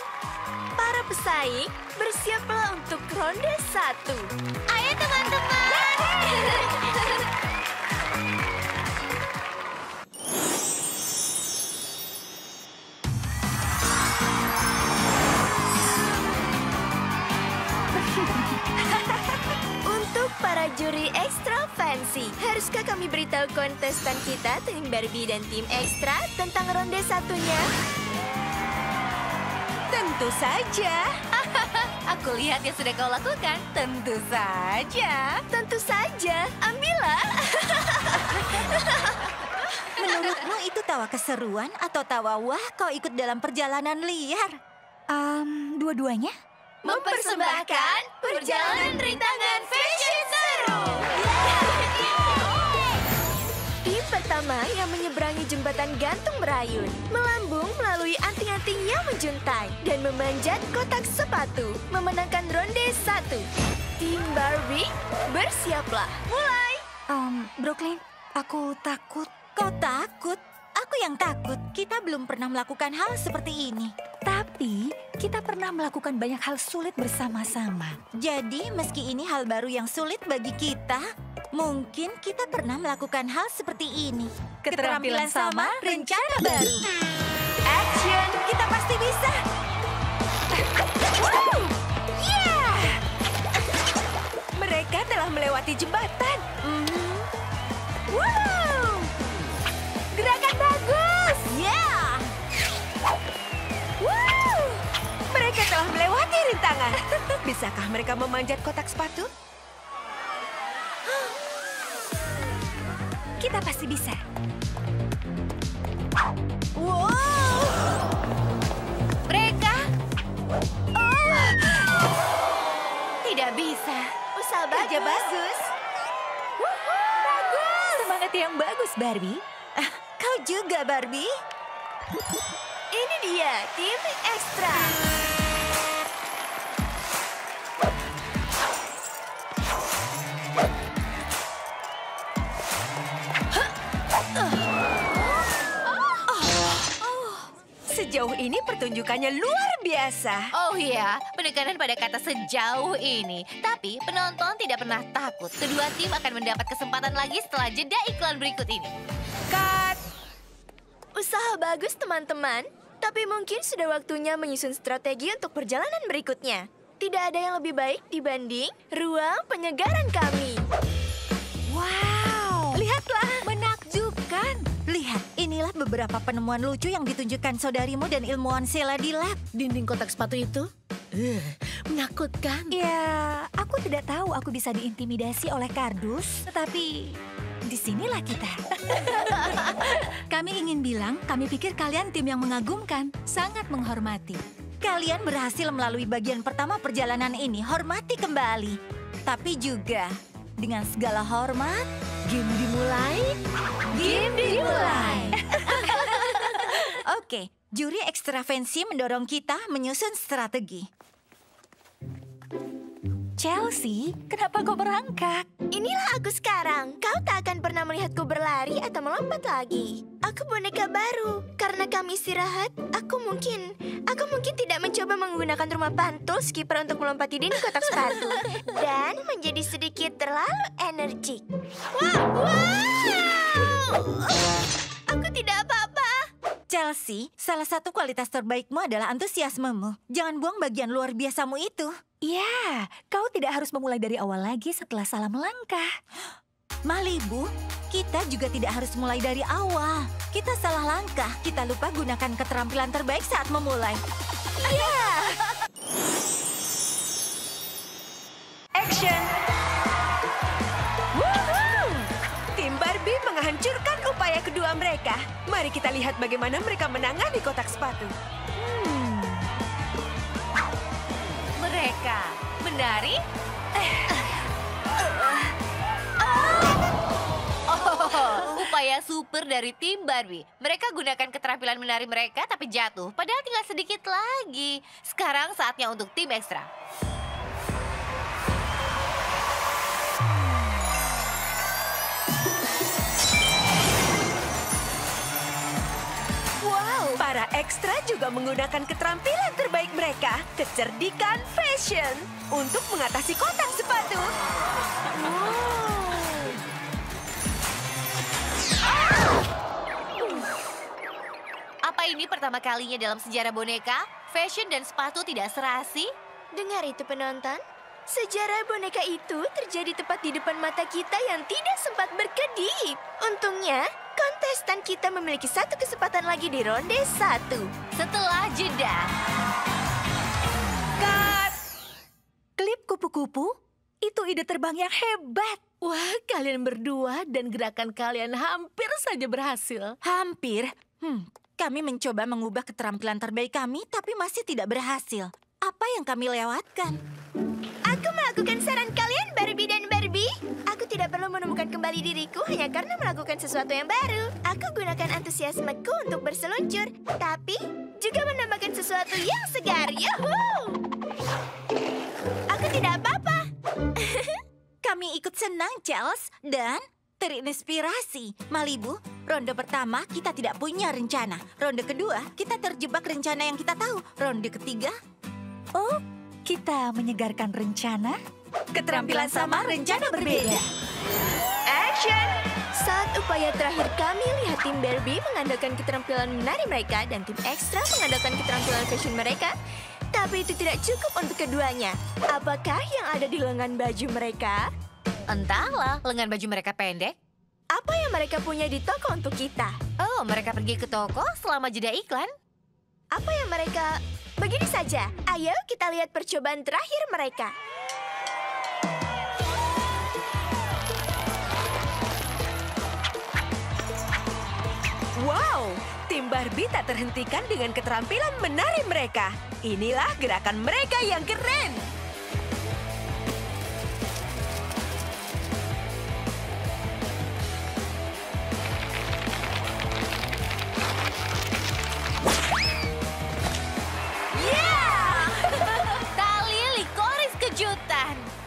Para pesaing, bersiaplah untuk ronde 1. Ayo teman-teman. Untuk para juri Extra Fancy. Haruskah kami beritahu kontestan kita, tim Barbie dan tim Extra, tentang ronde satunya? Tentu saja. Aku lihat yang sudah kau lakukan. Tentu saja. Tentu saja. Ambillah. Menurutmu itu tawa keseruan atau tawa wah kau ikut dalam perjalanan liar? Dua-duanya? Mempersembahkan perjalanan rintangan fashion seru. Tim pertama yang menyeberangi jembatan gantung berayun, melambung melalui anting-anting yang menjuntai, dan memanjat kotak sepatu, memenangkan ronde 1. Tim Barbie, bersiaplah. Mulai! Brooklyn, aku takut. Kau takut? Aku yang takut. Kita belum pernah melakukan hal seperti ini. Tapi, kita pernah melakukan banyak hal sulit bersama-sama. Jadi, meski ini hal baru yang sulit bagi kita, mungkin kita pernah melakukan hal seperti ini. Keterampilan sama, rencana baru. Action! Kita pasti bisa! Yeah! Mereka telah melewati jembatan. Wow! Gerakan bagus! Yeah! Wow! Mereka telah melewati rintangan. Bisakah mereka memanjat kotak sepatu? Kita pasti bisa. Wow! Mereka tidak bisa. Usaha Kerja bagus. Bagus! Semangat yang bagus, Barbie. Kau juga, Barbie. Ini dia, tim Extra. Sejauh ini pertunjukannya luar biasa. Oh iya, penekanan pada kata sejauh ini. Tapi penonton tidak pernah takut. Kedua tim akan mendapat kesempatan lagi setelah jeda iklan berikut ini. Cut! Usaha bagus, teman-teman. Tapi mungkin sudah waktunya menyusun strategi untuk perjalanan berikutnya. Tidak ada yang lebih baik dibanding ruang penyegaran kami. Wow! Lihatlah, menakjubkan. Lihat, inilah beberapa penemuan lucu yang ditunjukkan saudarimu dan ilmuwan Sheila di lab. Dinding kotak sepatu itu? Menakutkan. Ya, aku tidak tahu aku bisa diintimidasi oleh kardus, tetapi disinilah kita. Kami ingin bilang, kami pikir kalian tim yang mengagumkan, sangat menghormati. Kalian berhasil melalui bagian pertama perjalanan ini, hormati kembali. Tapi juga, dengan segala hormat, game dimulai. Game dimulai. Oke, juri Extra Fancy mendorong kita menyusun strategi. Chelsea, kenapa kau berangkat? Inilah aku sekarang. Kau tak akan pernah melihatku berlari atau melompat lagi. Aku boneka baru. Karena kami istirahat, aku mungkin tidak mencoba menggunakan rumah pantul skipper untuk melompati dinding kotak sepatu. Dan menjadi sedikit terlalu energik. Wow! Aku tidak apa-apa. Chelsea, salah satu kualitas terbaikmu adalah antusiasmemu. Jangan buang bagian luar biasamu itu. Ya, kau tidak harus memulai dari awal lagi setelah salah melangkah. Malibu, kita juga tidak harus mulai dari awal. Kita salah langkah, kita lupa gunakan keterampilan terbaik saat memulai. Ya! Action! Woohoo! Tim Barbie menghancurkan upaya kedua mereka. Mari kita lihat bagaimana mereka menangani kotak sepatu. Mereka menari. Upaya super dari tim Barbie. Mereka gunakan keterampilan menari mereka tapi jatuh. Padahal tinggal sedikit lagi. Sekarang saatnya untuk tim Extra. Wow, para Extra juga menggunakan keterampilan terbaik mereka, kecerdikan fashion, untuk mengatasi kotak sepatu. Apa ini pertama kalinya dalam sejarah boneka? Fashion dan sepatu tidak serasi? Dengar itu, penonton. Sejarah boneka itu terjadi tepat di depan mata kita yang tidak sempat berkedip. Untungnya, kontestan kita memiliki satu kesempatan lagi di ronde 1. Setelah jeda. Cut! Klip kupu-kupu? Itu ide terbang yang hebat. Wah, kalian berdua dan gerakan kalian hampir saja berhasil. Hampir? Kami mencoba mengubah keterampilan terbaik kami, tapi masih tidak berhasil. Apa yang kami lewatkan? Aku melakukan saran kalian, Barbie dan Barbie. Aku tidak perlu menemukan kembali diriku hanya karena melakukan sesuatu yang baru. Aku gunakan antusiasmeku untuk berseluncur, tapi juga menambahkan sesuatu yang segar. Yuhuu! Aku tidak apa-apa. Kami ikut senang, Charles, dan terinspirasi. Malibu, ronde pertama kita tidak punya rencana. Ronde kedua, kita terjebak rencana yang kita tahu. Ronde ketiga, oh, kita menyegarkan rencana. Keterampilan sama, rencana berbeda. Action! Saat upaya terakhir kami lihat tim Barbie mengandalkan keterampilan menari mereka dan tim ekstra mengandalkan keterampilan fashion mereka. Tapi itu tidak cukup untuk keduanya. Apakah yang ada di lengan baju mereka? Entahlah, lengan baju mereka pendek. Apa yang mereka punya di toko untuk kita? Oh, mereka pergi ke toko selama jeda iklan. Apa yang mereka... Begini saja, ayo kita lihat percobaan terakhir mereka. Wow, tim Barbie tak terhentikan dengan keterampilan menari mereka. Inilah gerakan mereka yang keren.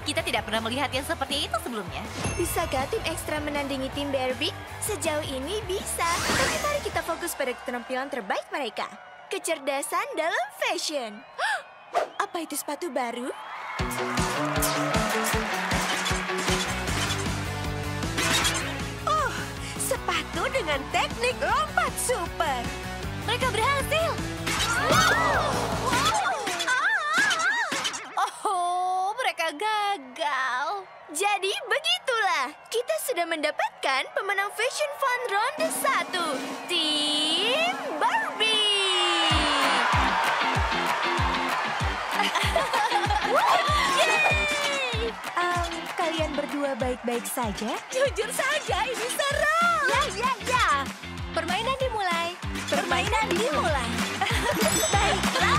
Kita tidak pernah melihat yang seperti itu sebelumnya. Bisakah tim ekstra menandingi tim Barbie? Sejauh ini bisa. Tapi mari kita fokus pada keterampilan terbaik mereka. Kecerdasan dalam fashion. Apa itu sepatu baru? Oh, sepatu dengan teknik lompat super. Mereka berhasil. Gagal. Jadi begitulah, kita sudah mendapatkan pemenang Fashion Fun Ronde 1, Tim Barbie. Kalian berdua baik-baik saja? Jujur saja, ini seru. Ya. Permainan dimulai. Baiklah.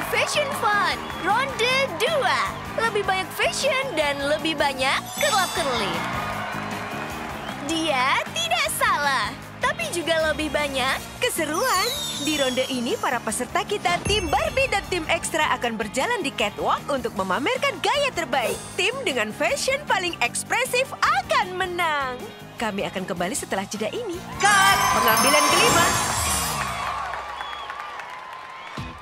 Fashion Fun, Ronde 2. Lebih banyak fashion dan lebih banyak kerlap-kerlip. Dia tidak salah, tapi juga lebih banyak keseruan. Di ronde ini, para peserta kita, tim Barbie dan tim ekstra akan berjalan di catwalk untuk memamerkan gaya terbaik. Tim dengan fashion paling ekspresif akan menang. Kami akan kembali setelah jeda ini. Cut! Pengambilan kelima.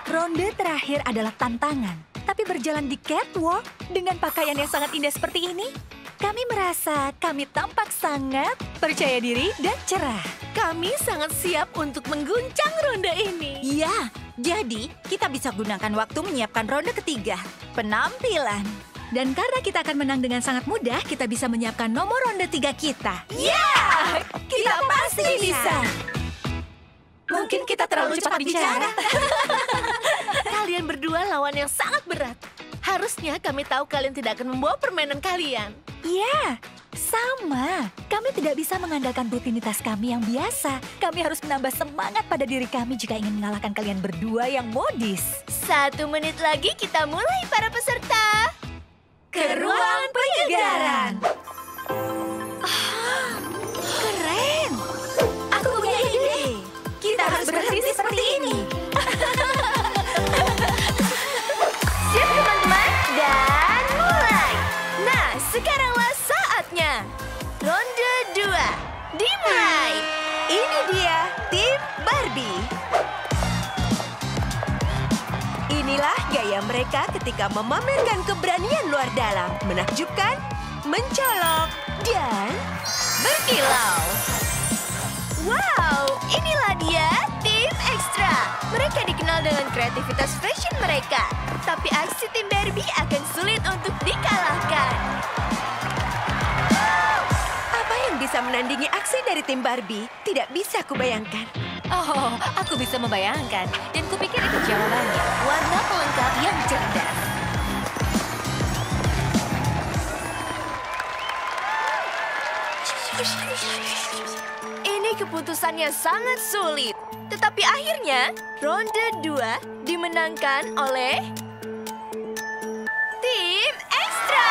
Ronde terakhir adalah tantangan, tapi berjalan di catwalk dengan pakaian yang sangat indah seperti ini, kami merasa kami tampak sangat percaya diri dan cerah. Kami sangat siap untuk mengguncang ronde ini. Ya, jadi kita bisa gunakan waktu menyiapkan ronde ketiga, penampilan. Dan karena kita akan menang dengan sangat mudah, kita bisa menyiapkan nomor ronde 3 kita. Ya, kita pasti bisa. Mungkin kita terlalu cepat bicara. Kalian berdua lawan yang sangat berat. Harusnya kami tahu kalian tidak akan membawa permainan kalian. Ya, sama. Kami tidak bisa mengandalkan rutinitas kami yang biasa. Kami harus menambah semangat pada diri kami jika ingin mengalahkan kalian berdua yang modis. 1 menit lagi kita mulai para peserta. Ke ruang penyegaran. Keren. Aku punya ide. Kita harus berhenti seperti ini. Siap teman-teman? Dan mulai. Nah, sekaranglah saatnya. Ronde 2 dimulai. Ini dia tim Barbie. Inilah gaya mereka ketika memamerkan keberanian luar dalam. Menakjubkan, mencolok, dan berkilau. Wow, inilah dia Tim Extra. Mereka dikenal dengan kreativitas fashion mereka. Tapi aksi tim Barbie akan sulit untuk dikalahkan. Apa yang bisa menandingi aksi dari tim Barbie? Tidak bisa kubayangkan. Oh, aku bisa membayangkan. Dan kupikir itu jawabannya. Warna pelengkap yang cerdas. Ini keputusannya sangat sulit. Tetapi akhirnya, ronde 2 dimenangkan oleh Tim Extra.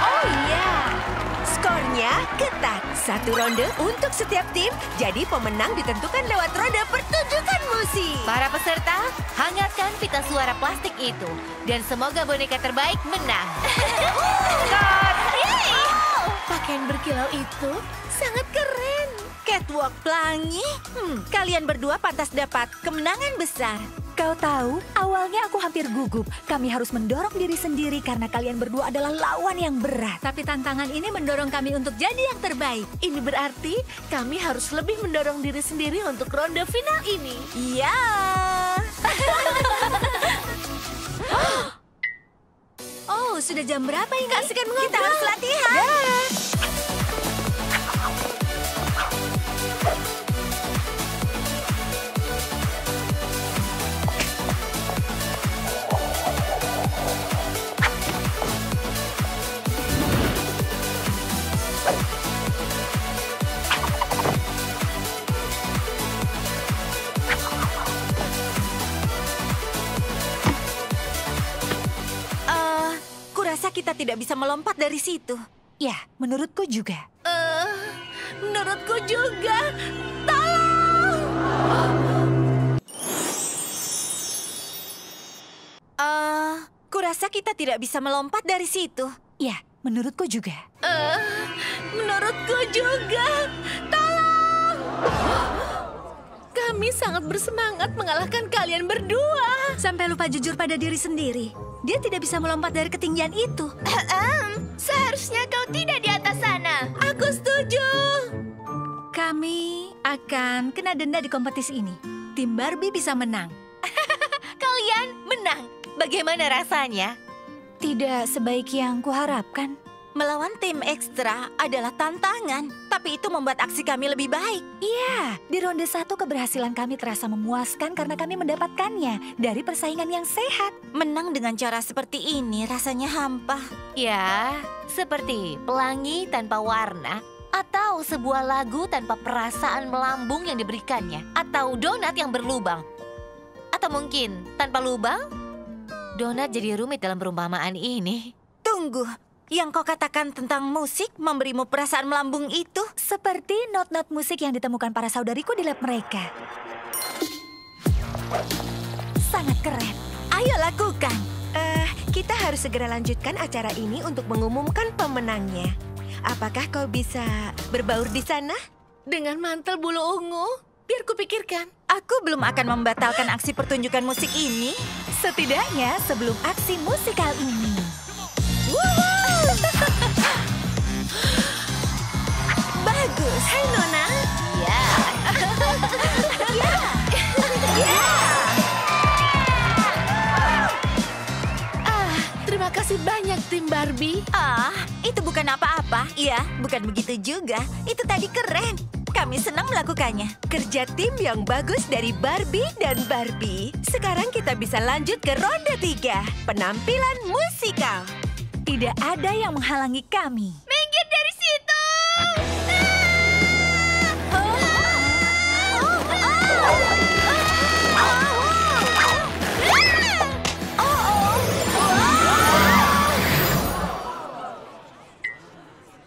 Oh iya, skornya ketat. 1 ronde untuk setiap tim, jadi pemenang ditentukan lewat ronde pertunjukan musik. Para peserta, hangatkan pita suara plastik itu. Dan semoga boneka terbaik menang. Pakaian berkilau itu sangat keren. Catwalk pelangi? Kalian berdua pantas dapat kemenangan besar. Kau tahu, awalnya aku hampir gugup. Kami harus mendorong diri sendiri karena kalian berdua adalah lawan yang berat. Tapi tantangan ini mendorong kami untuk jadi yang terbaik. Ini berarti kami harus lebih mendorong diri sendiri untuk ronde final ini. Iya. Oh, sudah jam berapa ini? Kasihkan mengobrol. Kita harus latihan. Kurasa kita tidak bisa melompat dari situ. Ya, menurutku juga. Menurutku juga. Tolong! Kurasa kita tidak bisa melompat dari situ. Ya, menurutku juga. Menurutku juga. Tolong! Kami sangat bersemangat mengalahkan kalian berdua. Sampai lupa jujur pada diri sendiri. Dia tidak bisa melompat dari ketinggian itu. Seharusnya kau tidak di atas sana. Aku setuju. Kami akan kena denda di kompetisi ini. Tim Barbie bisa menang. Kalian menang. Bagaimana rasanya? Tidak sebaik yang kuharapkan. Melawan tim Extra adalah tantangan, tapi itu membuat aksi kami lebih baik. Iya, di ronde 1 keberhasilan kami terasa memuaskan karena kami mendapatkannya dari persaingan yang sehat. Menang dengan cara seperti ini rasanya hampa. Ya, seperti pelangi tanpa warna, atau sebuah lagu tanpa perasaan melambung yang diberikannya, atau donat yang berlubang. Atau mungkin tanpa lubang, donat jadi rumit dalam perumpamaan ini. Tunggu. Yang kau katakan tentang musik memberimu perasaan melambung itu seperti not-not musik yang ditemukan para saudariku di lab mereka. Sangat keren. Ayo lakukan. Kita harus segera lanjutkan acara ini untuk mengumumkan pemenangnya. Apakah kau bisa berbaur di sana? Dengan mantel bulu ungu? Biar kupikirkan. Aku belum akan membatalkan aksi pertunjukan musik ini. Setidaknya sebelum aksi musikal ini. Bagus. Hai Nona. Ya. Terima kasih banyak tim Barbie. Itu bukan apa-apa. Iya, bukan begitu juga. Itu tadi keren. Kami senang melakukannya. Kerja tim yang bagus dari Barbie dan Barbie. Sekarang kita bisa lanjut ke ronde 3. Penampilan musikal. Tidak ada yang menghalangi kami. Minggir dari situ!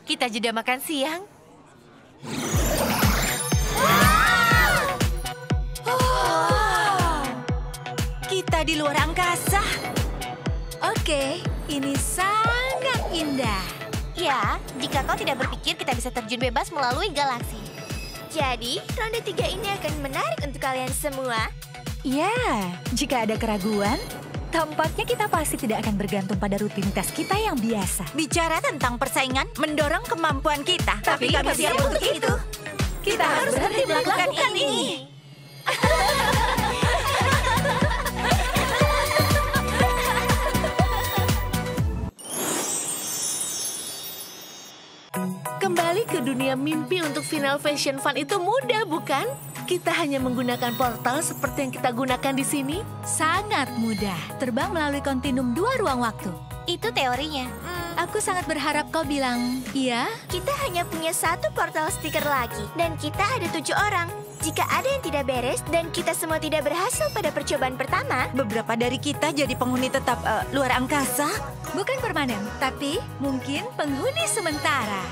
Kita jeda makan siang. Kita di luar angkasa. Oke, ini sangat indah. Ya, jika kau tidak berpikir kita bisa terjun bebas melalui galaksi. Jadi, ronde 3 ini akan menarik untuk kalian semua. Ya, jika ada keraguan, Tampaknya kita pasti tidak akan bergantung pada rutinitas kita yang biasa. Bicara tentang persaingan, mendorong kemampuan kita. Tapi kami siap untuk itu. Kita harus berhenti melakukan ini. Kembali ke dunia mimpi untuk Final Fashion Fun itu mudah, bukan? Kita hanya menggunakan portal seperti yang kita gunakan di sini. Sangat mudah. Terbang melalui kontinum 2 ruang waktu. Itu teorinya. Aku sangat berharap kau bilang, iya? Kita hanya punya 1 portal stiker lagi. Dan kita ada 7 orang. Jika ada yang tidak beres dan kita semua tidak berhasil pada percobaan pertama, Beberapa dari kita jadi penghuni tetap luar angkasa. Bukan permanen, tapi mungkin penghuni sementara.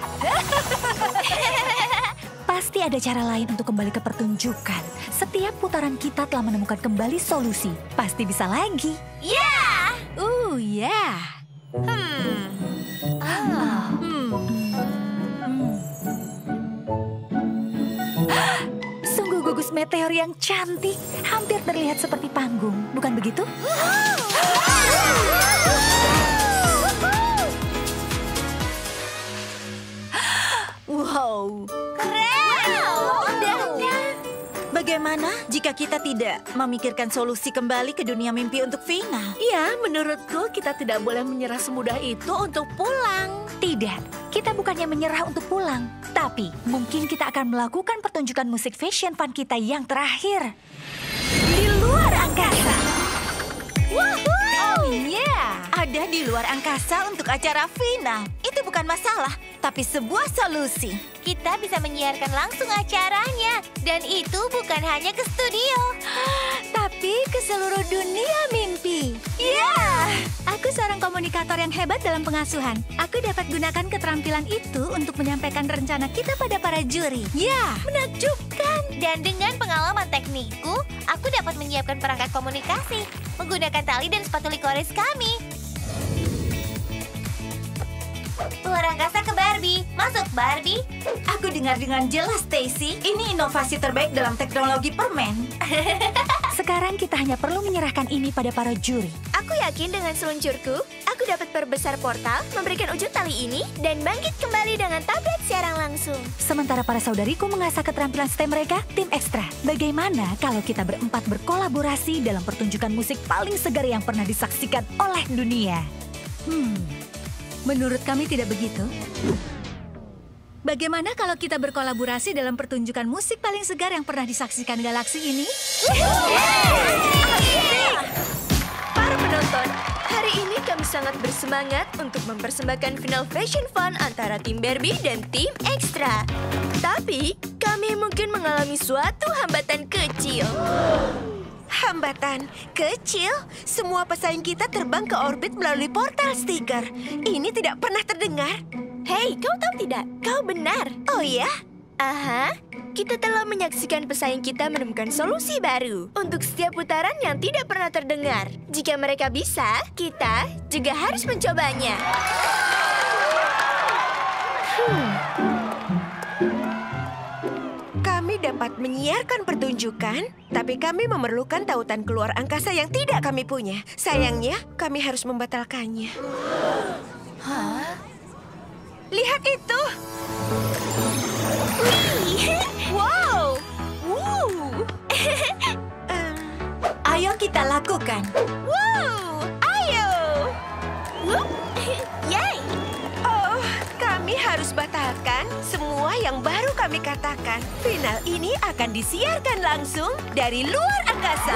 Pasti ada cara lain untuk kembali ke pertunjukan. Setiap putaran kita telah menemukan kembali solusi. Pasti bisa lagi. ya! Ya. Sungguh gugus meteor yang cantik. Hampir terlihat seperti panggung, bukan begitu? Wow. Bagaimana jika kita tidak memikirkan solusi kembali ke dunia mimpi untuk Vina? Iya, menurutku kita tidak boleh menyerah semudah itu untuk pulang. Tidak, kita bukannya menyerah untuk pulang. Tapi mungkin kita akan melakukan pertunjukan musik fashion fun kita yang terakhir. Di luar angkasa. Oh yeah, ada di luar angkasa untuk acara final. Itu bukan masalah, tapi sebuah solusi. Kita bisa menyiarkan langsung acaranya. Dan itu bukan hanya ke studio. Tapi ke seluruh dunia mimpi. Ya! Aku seorang komunikator yang hebat dalam pengasuhan. Aku dapat gunakan keterampilan itu untuk menyampaikan rencana kita pada para juri. Ya, menakjubkan. Dan dengan pengalaman teknikku, aku dapat menyiapkan perangkat komunikasi, menggunakan tali dan sepatu likoris kami. Luar angkasa ke Barbie. Masuk, Barbie. Aku dengar dengan jelas, Stacy. Ini inovasi terbaik dalam teknologi permen. Sekarang kita hanya perlu menyerahkan ini pada para juri. Aku yakin dengan seluncurku, aku dapat perbesar portal, memberikan ujung tali ini, dan bangkit kembali dengan tablet siaran langsung. Sementara para saudariku mengasah keterampilan STEM mereka, tim ekstra. Bagaimana kalau kita berempat berkolaborasi dalam pertunjukan musik paling segar yang pernah disaksikan oleh dunia? Menurut kami tidak begitu. Bagaimana kalau kita berkolaborasi dalam pertunjukan musik paling segar yang pernah disaksikan galaksi ini? Para penonton, hari ini kami sangat bersemangat untuk mempersembahkan Final Fashion Fun antara tim Barbie dan tim Ekstra. Tapi, kami mungkin mengalami suatu hambatan kecil. Hambatan kecil? Semua pesaing kita terbang ke orbit melalui portal stiker. Ini tidak pernah terdengar. Hei, kau tahu tidak? Kau benar. Oh ya? Aha, kita telah menyaksikan pesaing kita menemukan solusi baru untuk setiap putaran yang tidak pernah terdengar. Jika mereka bisa, kita juga harus mencobanya. Kami dapat menyiarkan pertunjukan, tapi kami memerlukan tautan keluar angkasa yang tidak kami punya. Sayangnya, kami harus membatalkannya. Lihat itu! Wow! Ayo kita lakukan. Ayo! Yay! Oh, kami harus batalkan semua yang baru kami katakan. Final ini akan disiarkan langsung dari luar angkasa.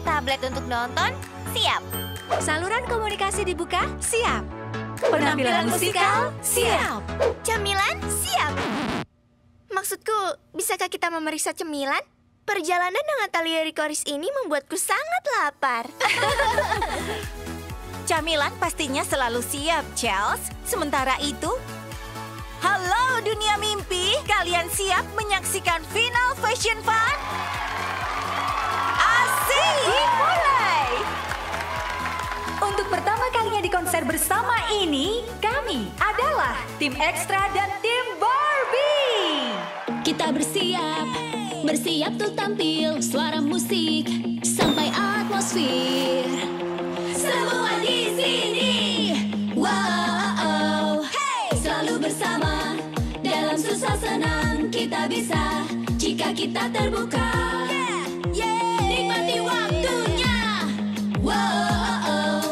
Tablet untuk nonton, siap. Saluran komunikasi dibuka, siap. Penampilan musikal, siap. Cemilan, siap. Maksudku, bisakah kita memeriksa cemilan? Perjalanan dengan tali likoris ini membuatku sangat lapar. Camilan pastinya selalu siap, Charles. Sementara itu, halo dunia mimpi, kalian siap menyaksikan Final Fashion Fun? Asik! Dimulai! Untuk pertama kalinya di konser bersama ini, kami adalah Tim Ekstra dan Tim Barbie. Kita bersiap tuh tampil, suara musik sampai atmosfer. Semua di sini, wow, selalu bersama. Dalam susah senang kita bisa, jika kita terbuka. Nikmati waktunya, wow,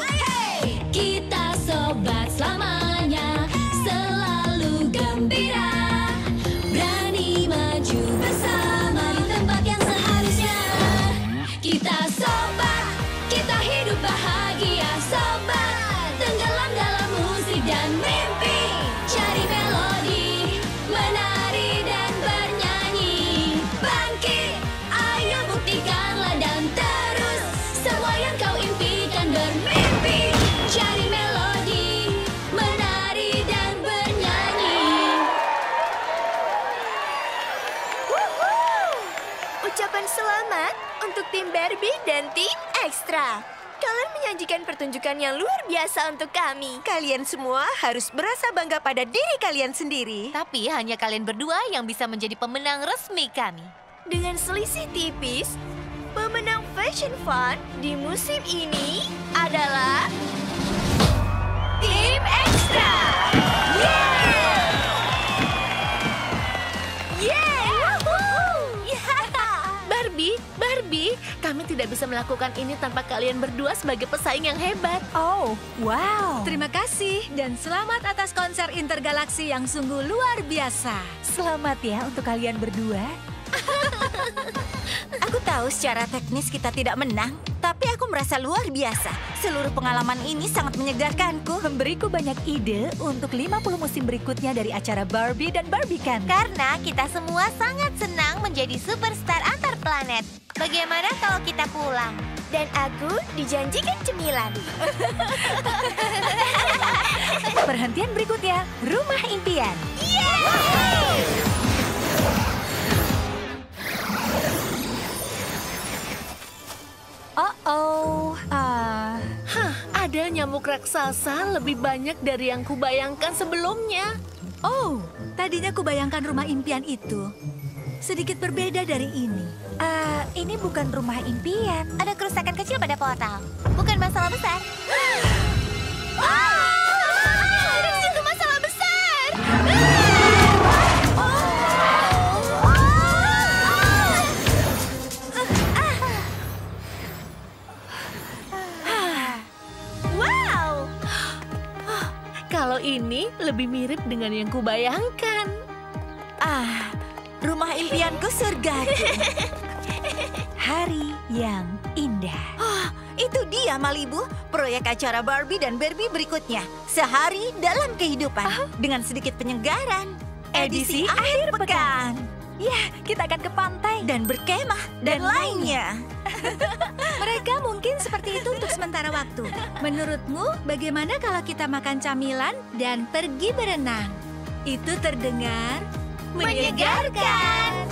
kita sobat selamanya, selalu gembira. Berani maju bersama di tempat yang seharusnya. Kita sobat, kita hidup bahagia. Sobat, tenggelam dalam musik dan mimpi. Cari melodi, menari dan bernyanyi. Bangkit, ayo buktikanlah dan terus semua yang kau impikan bermimpi. Cari melodi, menari dan bernyanyi. Ucapan selamat untuk tim Barbie dan tim Ekstra. Kalian menyajikan pertunjukan yang luar biasa untuk kami. Kalian semua harus merasa bangga pada diri kalian sendiri. Tapi hanya kalian berdua yang bisa menjadi pemenang resmi kami. Dengan selisih tipis, pemenang Fashion Fun di musim ini adalah Tim Ekstra. Barbie, kami tidak bisa melakukan ini tanpa kalian berdua sebagai pesaing yang hebat. Oh, wow. Terima kasih dan selamat atas konser intergalaksi yang sungguh luar biasa. Selamat ya untuk kalian berdua. Aku tahu secara teknis kita tidak menang, tapi aku merasa luar biasa. Seluruh pengalaman ini sangat menyegarkanku. Memberiku banyak ide untuk 50 musim berikutnya dari acara Barbie dan Barbican. Karena kita semua sangat senang menjadi superstar antar planet. Bagaimana kalau kita pulang? Dan aku dijanjikan cemilan. Perhentian berikutnya, Rumah Impian. Ada nyamuk raksasa lebih banyak dari yang kubayangkan sebelumnya. Oh, tadinya kubayangkan rumah impian itu sedikit berbeda dari ini. Ini bukan rumah impian. Ada kerusakan kecil pada portal. Bukan masalah besar. Itu masalah besar. Wow. Kalau ini lebih mirip dengan yang kubayangkan. Rumah impianku surgaku. Hari yang indah. Itu dia Malibu, proyek acara Barbie dan Barbie berikutnya. Sehari dalam kehidupan dengan sedikit penyegaran. Edisi akhir pekan. Ya, kita akan ke pantai dan berkemah dan lainnya. Mereka mungkin seperti itu untuk sementara waktu. Menurutmu, bagaimana kalau kita makan camilan dan pergi berenang? Itu terdengar menyegarkan.